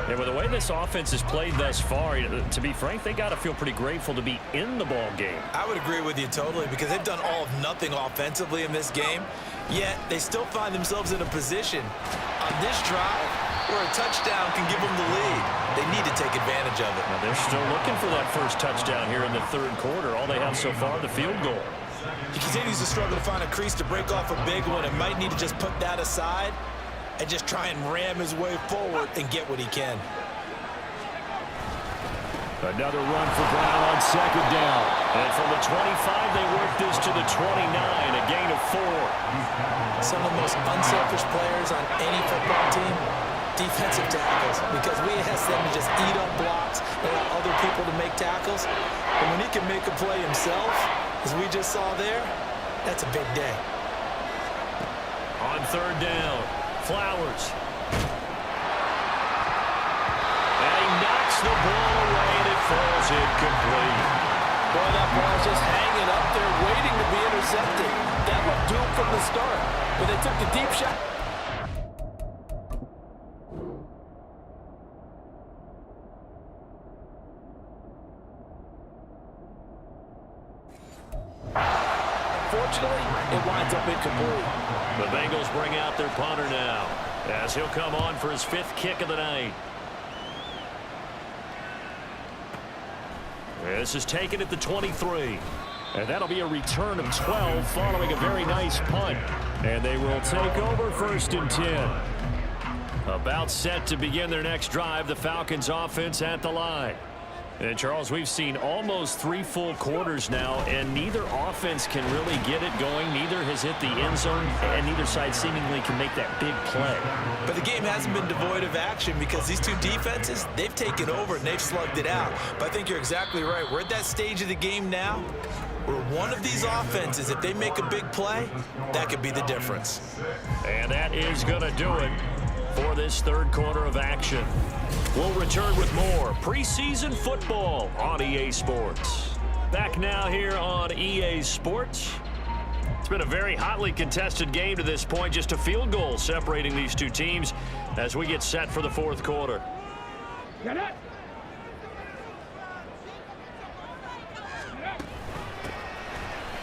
And with the way this offense has played thus far, to be frank, they got to feel pretty grateful to be in the ball game. I would agree with you totally because they've done all of nothing offensively in this game, yet they still find themselves in a position on this drive where a touchdown can give them the lead. They need to take advantage of it. Now they're still looking for that first touchdown here in the 3rd quarter. All they have so far, the field goal. He continues to struggle to find a crease to break off a big one and might need to just put that aside and just try and ram his way forward and get what he can. Another run for Brown on 2nd down. And from the 25, they work this to the 29, a gain of 4. Some of the most unselfish players on any football team, defensive tackles, because we ask them to just eat up blocks and allow other people to make tackles. But when he can make a play himself, as we just saw there, that's a big day. On 3rd down, Flowers. Takes the ball away, and it falls incomplete. Boy, that ball's just hanging up there, waiting to be intercepted. That looked doomed from the start, but they took the deep shot. Unfortunately, it winds up incomplete. The Bengals bring out their punter now, as he'll come on for his 5th kick of the night. This is taken at the 23. And that'll be a return of 12 following a very nice punt. And they will take over 1st and 10. About set to begin their next drive, the Falcons offense at the line. And Charles, we've seen almost 3 full quarters now, and neither offense can really get it going. Neither has hit the end zone, and neither side seemingly can make that big play. But the game hasn't been devoid of action because these two defenses, they've taken over and they've slugged it out. But I think you're exactly right. We're at that stage of the game now where one of these offenses, if they make a big play, that could be the difference. And that is going to do it for this 3rd quarter of action. We'll return with more preseason football on EA Sports. Back now here on EA Sports. It's been a very hotly contested game to this point. Just a field goal separating these two teams as we get set for the 4th quarter. Get it.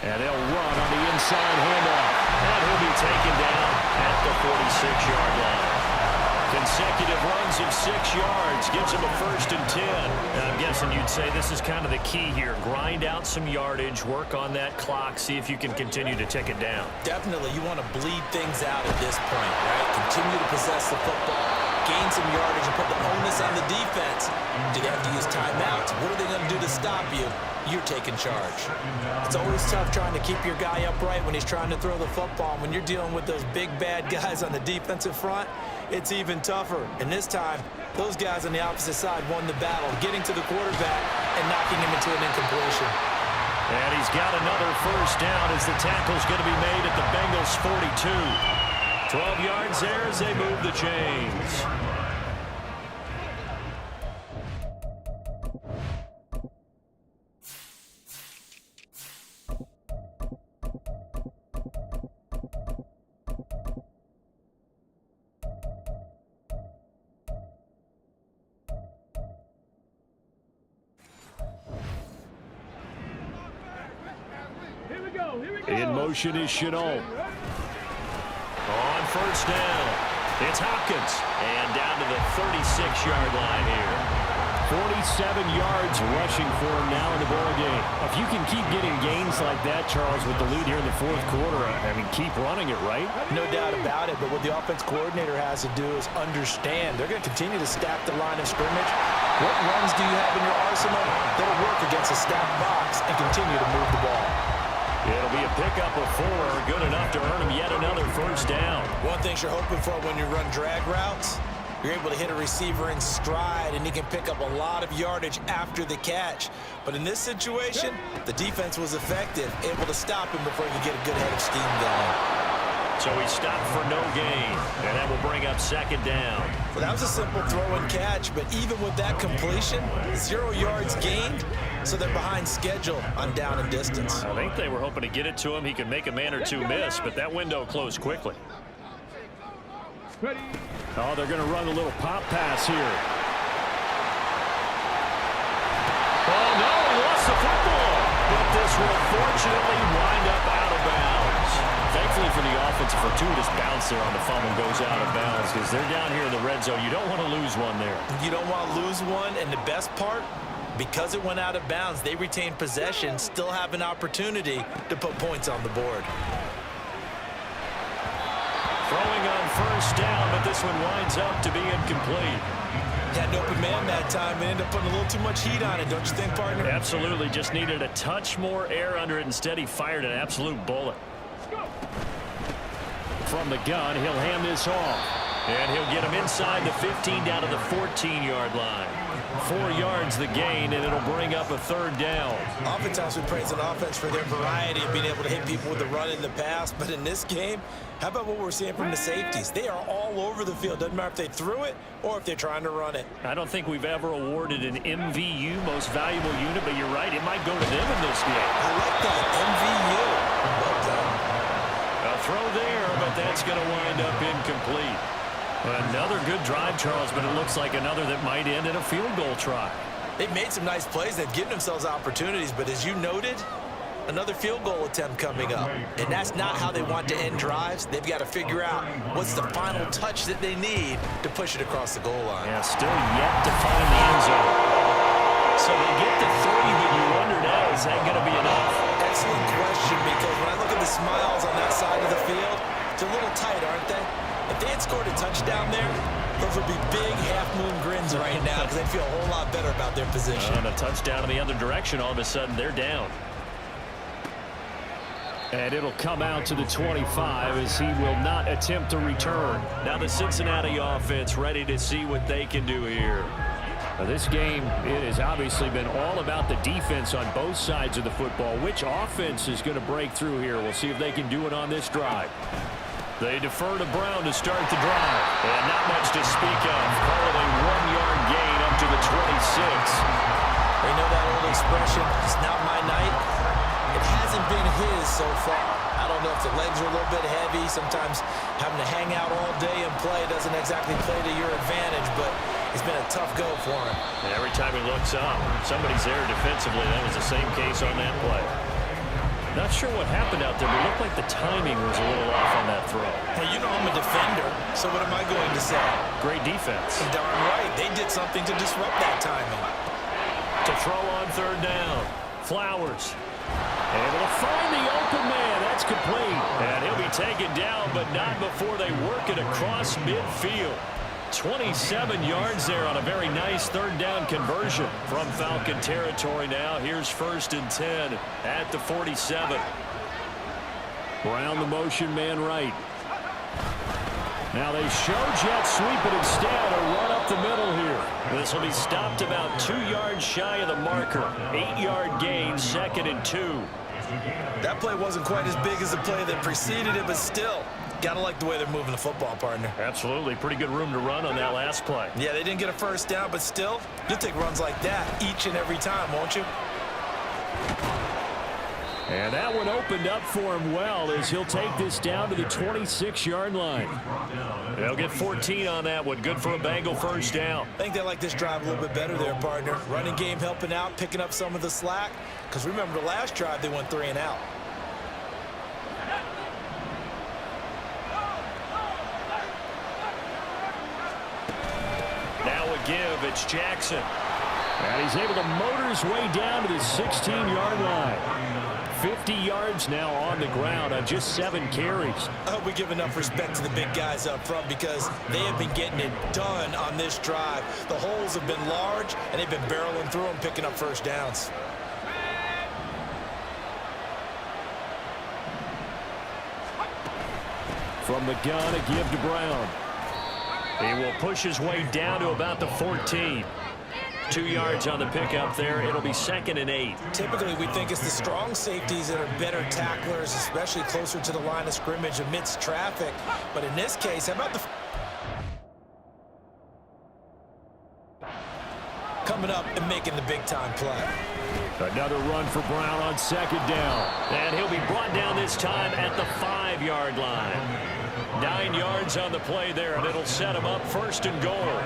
And they'll run on the inside handoff. And he'll be taken down at the 46-yard line. Consecutive runs of 6 yards gives him a 1st and 10. And I'm guessing you'd say this is kind of the key here. Grind out some yardage, work on that clock, see if you can continue to tick it down. Definitely, you want to bleed things out at this point, right? Continue to possess the football, gain some yardage, and put the onus on the defense. Do they have to use timeouts? What are they going to do to stop you? You're taking charge. It's always tough trying to keep your guy upright when he's trying to throw the football. When you're dealing with those big, bad guys on the defensive front, it's even tougher. And this time, those guys on the opposite side won the battle, getting to the quarterback and knocking him into an incompletion. And he's got another 1st down as the tackle's going to be made at the Bengals' 42. 12 yards there as they move the chains. In motion is Chenault. On 1st down, it's Hopkins. And down to the 36-yard line here. 47 yards rushing for him now in the ball game. If you can keep getting gains like that, Charles, with the lead here in the 4th quarter, I mean, keep running it, right? No doubt about it, but what the offense coordinator has to do is understand. They're going to continue to stack the line of scrimmage. What runs do you have in your arsenal that'll work against a stacked box and continue to move the ball? It'll be a pickup of 4, good enough to earn him yet another 1st down. One thing you're hoping for when you run drag routes, you're able to hit a receiver in stride, and he can pick up a lot of yardage after the catch. But in this situation, the defense was effective, able to stop him before he could get a good head of steam going. So he stopped for no gain, and that will bring up 2nd down. Well, that was a simple throw and catch, but even with that completion, 0 yards gained, so they're behind schedule on down and distance. I think they were hoping to get it to him. He could make a man or two miss, but that window closed quickly. Ready. Oh, they're going to run a little pop pass here. Oh, no, he lost the football. But this will fortunately wind up out of bounds. Thankfully for the offense, a fortuitous bounce there on the fumble goes out of bounds because they're down here in the red zone. You don't want to lose one there. You don't want to lose one, and the best part, because it went out of bounds, they retained possession, still have an opportunity to put points on the board. Throwing on 1st down, but this one winds up to be incomplete. Had an open man that time and ended up putting a little too much heat on it, don't you think, partner? Absolutely, just needed a touch more air under it. Instead, he fired an absolute bullet. From the gun, he'll hand this off. And he'll get him inside the 15 down to the 14-yard line. 4 yards the gain, and it'll bring up a 3rd down. Oftentimes we praise an offense for their variety of being able to hit people with the run in the pass, but in this game, how about what we're seeing from the safeties? They are all over the field. Doesn't matter if they threw it or if they're trying to run it. I don't think we've ever awarded an MVU, most valuable unit, but you're right, it might go to them in this game. I like that, MVU. Well done. A throw there, but that's going to wind up incomplete. Another good drive, Charles, but it looks like another that might end in a field goal try. They've made some nice plays. They've given themselves opportunities, but as you noted, another field goal attempt coming up. And that's not how they want to end drives. They've got to figure out what's the final touch that they need to push it across the goal line. Yeah, still yet to find the end zone. So they get the 3, but you wonder now, is that going to be enough? Excellent question, because when I look at the smiles on that side of the field, it's a little tight, aren't they? If they had scored a touchdown there, those would be big half-moon grins right now because they'd feel a whole lot better about their position. And a touchdown in the other direction, all of a sudden they're down. And it'll come out to the 25 as he will not attempt to return. Now the Cincinnati offense ready to see what they can do here. Now this game, it has obviously been all about the defense on both sides of the football. Which offense is going to break through here? We'll see if they can do it on this drive. They defer to Brown to start the drive. And not much to speak of. Call it a 1-yard gain up to the 26. They know that old expression, it's not my night. It hasn't been his so far. I don't know if the legs are a little bit heavy. Sometimes having to hang out all day and play doesn't exactly play to your advantage, but it's been a tough go for him. And every time he looks up, somebody's there defensively. That was the same case on that play. Not sure what happened out there, but it looked like the timing was a little off on that throw. Hey, you know I'm a defender, so what am I going to say? Great defense. Darn right. They did something to disrupt that timing. To throw on 3rd down. Flowers. Able to find the open man. That's complete. And he'll be taken down, but not before they work it across midfield. 27 yards there on a very nice 3rd down conversion from Falcon territory now. Here's 1st and 10 at the 47. Brown the motion man right. Now they show jet sweep it instead, a run up the middle here. This will be stopped about 2 yards shy of the marker. 8-yard gain, 2nd and 2. That play wasn't quite as big as the play that preceded it, but still, gotta like the way they're moving the football, partner. Absolutely. Pretty good room to run on that last play. Yeah, they didn't get a 1st down, but still, you'll take runs like that each and every time, won't you? And that one opened up for him well as he'll take this down to the 26-yard line. They'll get 14 on that one. Good for a Bengal 1st down. I think they like this drive a little bit better there, partner. Running game helping out, picking up some of the slack. Because remember, the last drive, they went 3 and out. Now a give. It's Jackson. And he's able to motor his way down to the 16-yard line. 50 yards now on the ground on just 7 carries. I hope we give enough respect to the big guys up front because they have been getting it done on this drive. The holes have been large, and they've been barreling through them, picking up 1st downs. From the gun, a give to Brown. He will push his way down to about the 14. 2 yards on the pickup there. It'll be 2nd and 8. Typically, we think it's the strong safeties that are better tacklers, especially closer to the line of scrimmage amidst traffic. But in this case, how about the... coming up and making the big-time play. Another run for Brown on 2nd down. And he'll be brought down this time at the 5-yard line. 9 yards on the play there, and it'll set him up 1st and goal.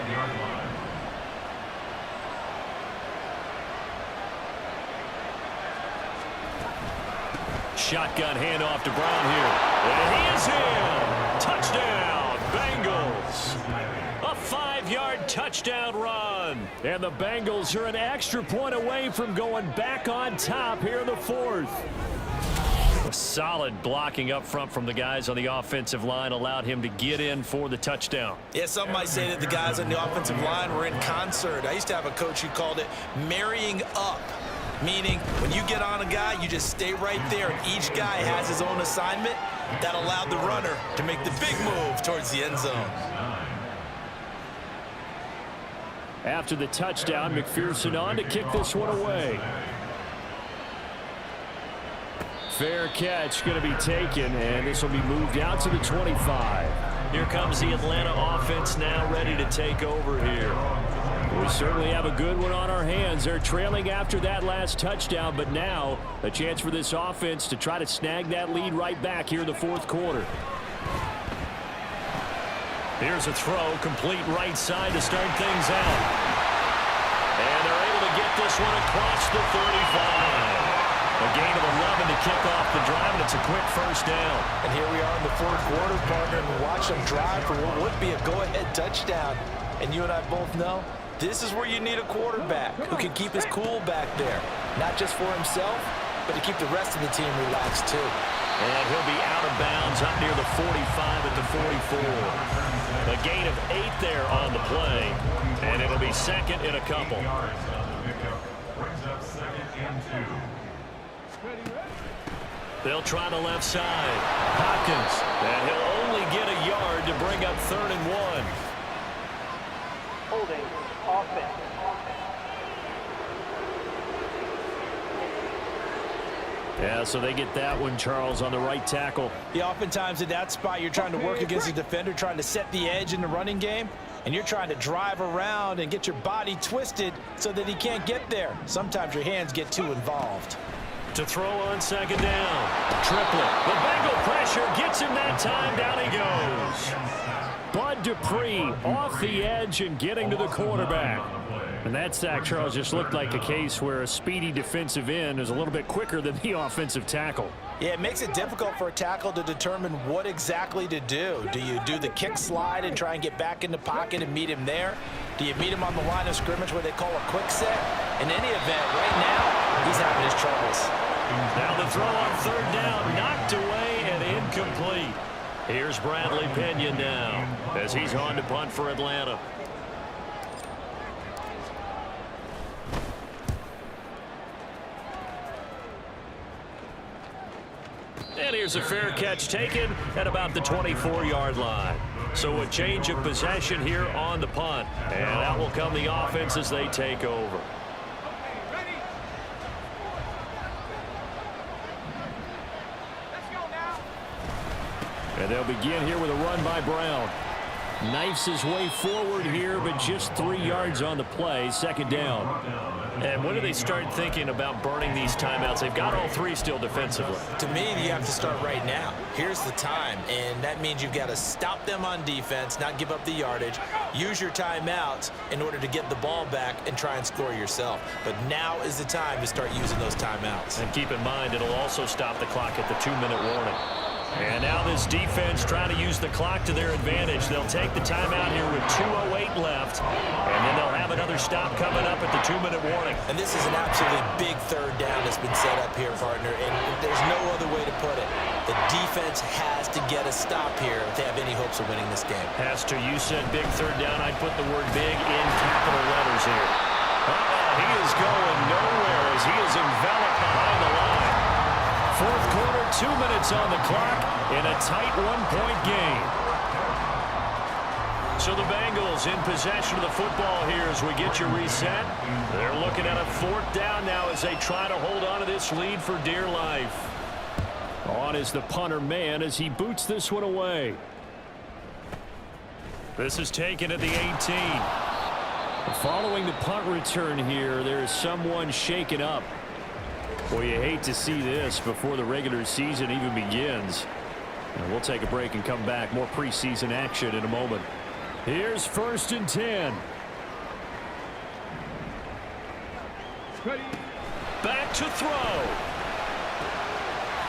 Shotgun handoff to Brown here. And he is in. Touchdown, Bengals. A 5-yard touchdown run. And the Bengals are an extra point away from going back on top here in the 4th. A solid blocking up front from the guys on the offensive line allowed him to get in for the touchdown. Yeah, some might say that the guys on the offensive line were in concert. I used to have a coach who called it marrying up. Meaning, when you get on a guy, you just stay right there, and each guy has his own assignment. That allowed the runner to make the big move towards the end zone. After the touchdown, McPherson on to kick this one away. Fair catch going to be taken, and this will be moved out to the 25. Here comes the Atlanta offense now ready to take over here. We certainly have a good one on our hands. They're trailing after that last touchdown, but now a chance for this offense to try to snag that lead right back here in the fourth quarter. Here's a throw, complete right side to start things out. And they're able to get this one across the 35. A gain of 11 to kick off the drive, and it's a quick first down. And here we are in the fourth quarter, partner, and watch them drive for what would be a go-ahead touchdown. And you and I both know this is where you need a quarterback who can keep his cool back there, not just for himself, but to keep the rest of the team relaxed too. And he'll be out of bounds up near the 45 at the 44. A gain of 8 there on the play, and it'll be second and a couple. Brings up second and 2. They'll try the left side. Hopkins, and he'll only get a yard to bring up 3rd and 1. Holding offense. Yeah, so they get that one, Charles, on the right tackle. Yeah, oftentimes in that spot, you're trying to work against a defender, trying to set the edge in the running game, and you're trying to drive around and get your body twisted so that he can't get there. Sometimes your hands get too involved. To throw on second down. Triplet. The Bengal pressure gets him that time. Down he goes. Bud Dupree off the edge and getting to the quarterback. And that sack, Charles, just looked like a case where a speedy defensive end is a little bit quicker than the offensive tackle. Yeah, it makes it difficult for a tackle to determine what exactly to do. Do you do the kick slide and try and get back in the pocket and meet him there? Do you meet him on the line of scrimmage where they call a quick set? In any event, right now, he's having his troubles. Now the throw on 3rd down, knocked away and incomplete. Here's Bradley Pena now as he's on to punt for Atlanta. And here's a fair catch taken at about the 24-yard line. So a change of possession here on the punt. And out will come the offense as they take over. And they'll begin here with a run by Brown. Knifes his way forward here, but just 3 yards on the play. Second down. And when do they start thinking about burning these timeouts? They've got all 3 still defensively. To me, you have to start right now. Here's the time, and that means you've got to stop them on defense, not give up the yardage, use your timeouts in order to get the ball back and try and score yourself. But now is the time to start using those timeouts. And keep in mind, it'll also stop the clock at the 2-minute warning. And now this defense trying to use the clock to their advantage. They'll take the timeout here with 2:08 left. And then they'll have another stop coming up at the 2-minute warning. And this is an absolutely big 3rd down that's been set up here, partner. And there's no other way to put it. The defense has to get a stop here if they have any hopes of winning this game. Has to. You said big 3rd down. I'd put the word big in capital letters here. He is going nowhere as he is enveloped behind the line. Fourth quarter, 2 minutes on the clock in a tight 1-point game. So the Bengals in possession of the football here as we get your reset. They're looking at a 4th down now as they try to hold on to this lead for dear life. On is the punter man as he boots this one away. This is taken at the 18. Following the punt return here, there is someone shaken up. Boy, you hate to see this before the regular season even begins. And we'll take a break and come back. More preseason action in a moment. Here's 1st and 10. Back to throw.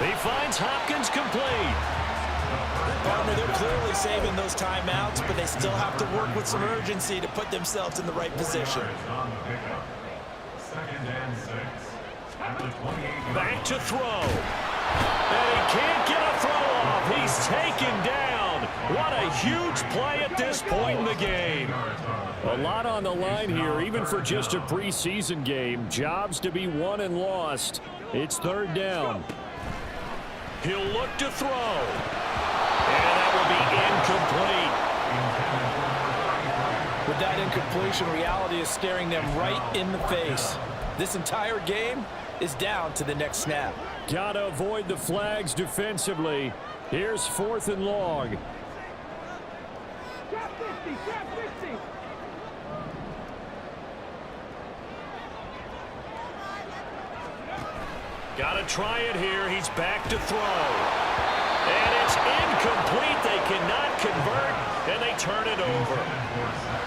He finds Hopkins complete. Partner, they're clearly saving those timeouts, but they still have to work with some urgency to put themselves in the right position. Second and 6. At the 28. Back to throw. And he can't get a throw off. He's taken down. What a huge play at this point in the game. A lot on the line here, even for just a preseason game. Jobs to be won and lost. It's 3rd down. He'll look to throw. And that will be incomplete. With that incompletion, reality is staring them right in the face. This entire game is down to the next snap. Gotta avoid the flags defensively. Here's 4th and long. Trap 50, trap 50. Gotta try it here. He's back to throw. And it's incomplete. They cannot convert, and they turn it over.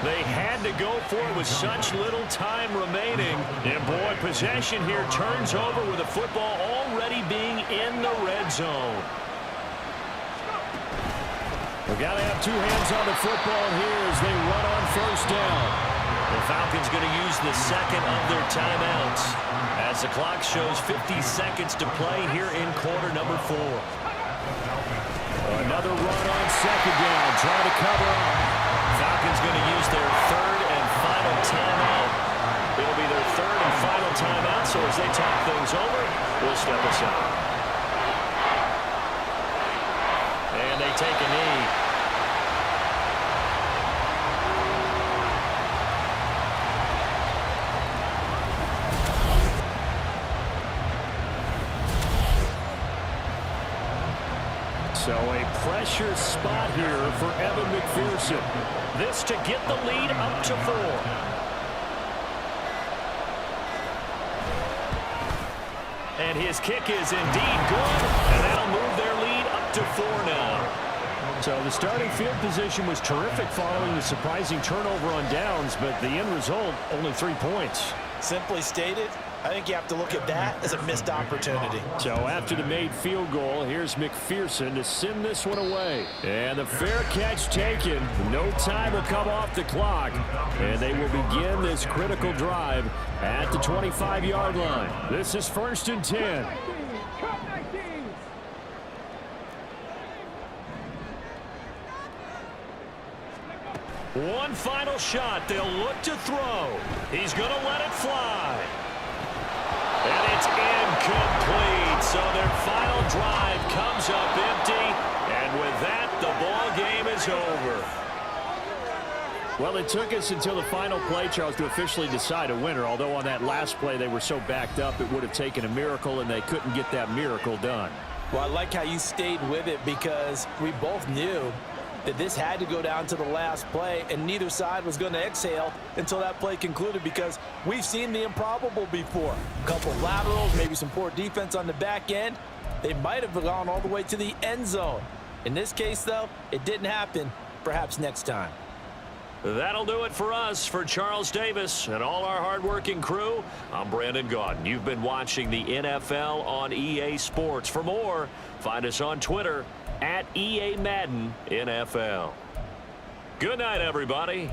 They had to go for it with such little time remaining. And boy, possession here turns over with the football already being in the red zone. We got to have 2 hands on the football here as they run on 1st down. The Falcons going to use the second of their timeouts as the clock shows 50 seconds to play here in quarter number 4. Another run on 2nd down, trying to cover up. Falcons going to use their 3rd and final timeout. It'll be their 3rd and final timeout, so as they talk things over, we'll step aside. And they take a knee. So a pressure spot here for Evan McPherson. This to get the lead up to 4. And his kick is indeed good, and that'll move their lead up to 4 now. So the starting field position was terrific following the surprising turnover on downs, but the end result, only 3 points. Simply stated, I think you have to look at that as a missed opportunity. So after the made field goal, here's McPherson to send this one away. And the fair catch taken. No time will come off the clock. And they will begin this critical drive at the 25-yard line. This is 1st and 10. Trap 19. One final shot. They'll look to throw. He's going to let it fly. And it's incomplete. So their final drive comes up empty. And with that, the ball game is over. Well, it took us until the final play, Charles, to officially decide a winner. Although on that last play they were so backed up, it would have taken a miracle, and they couldn't get that miracle done. Well, I like how you stayed with it because we both knew that this had to go down to the last play, and neither side was going to exhale until that play concluded because we've seen the improbable before. A couple laterals, maybe some poor defense on the back end. They might have gone all the way to the end zone. In this case, though, it didn't happen. Perhaps next time. That'll do it for us. For Charles Davis and all our hardworking crew, I'm Brandon Gaudin. You've been watching the NFL on EA Sports. For more, find us on Twitter at EA Madden NFL. Good night, everybody.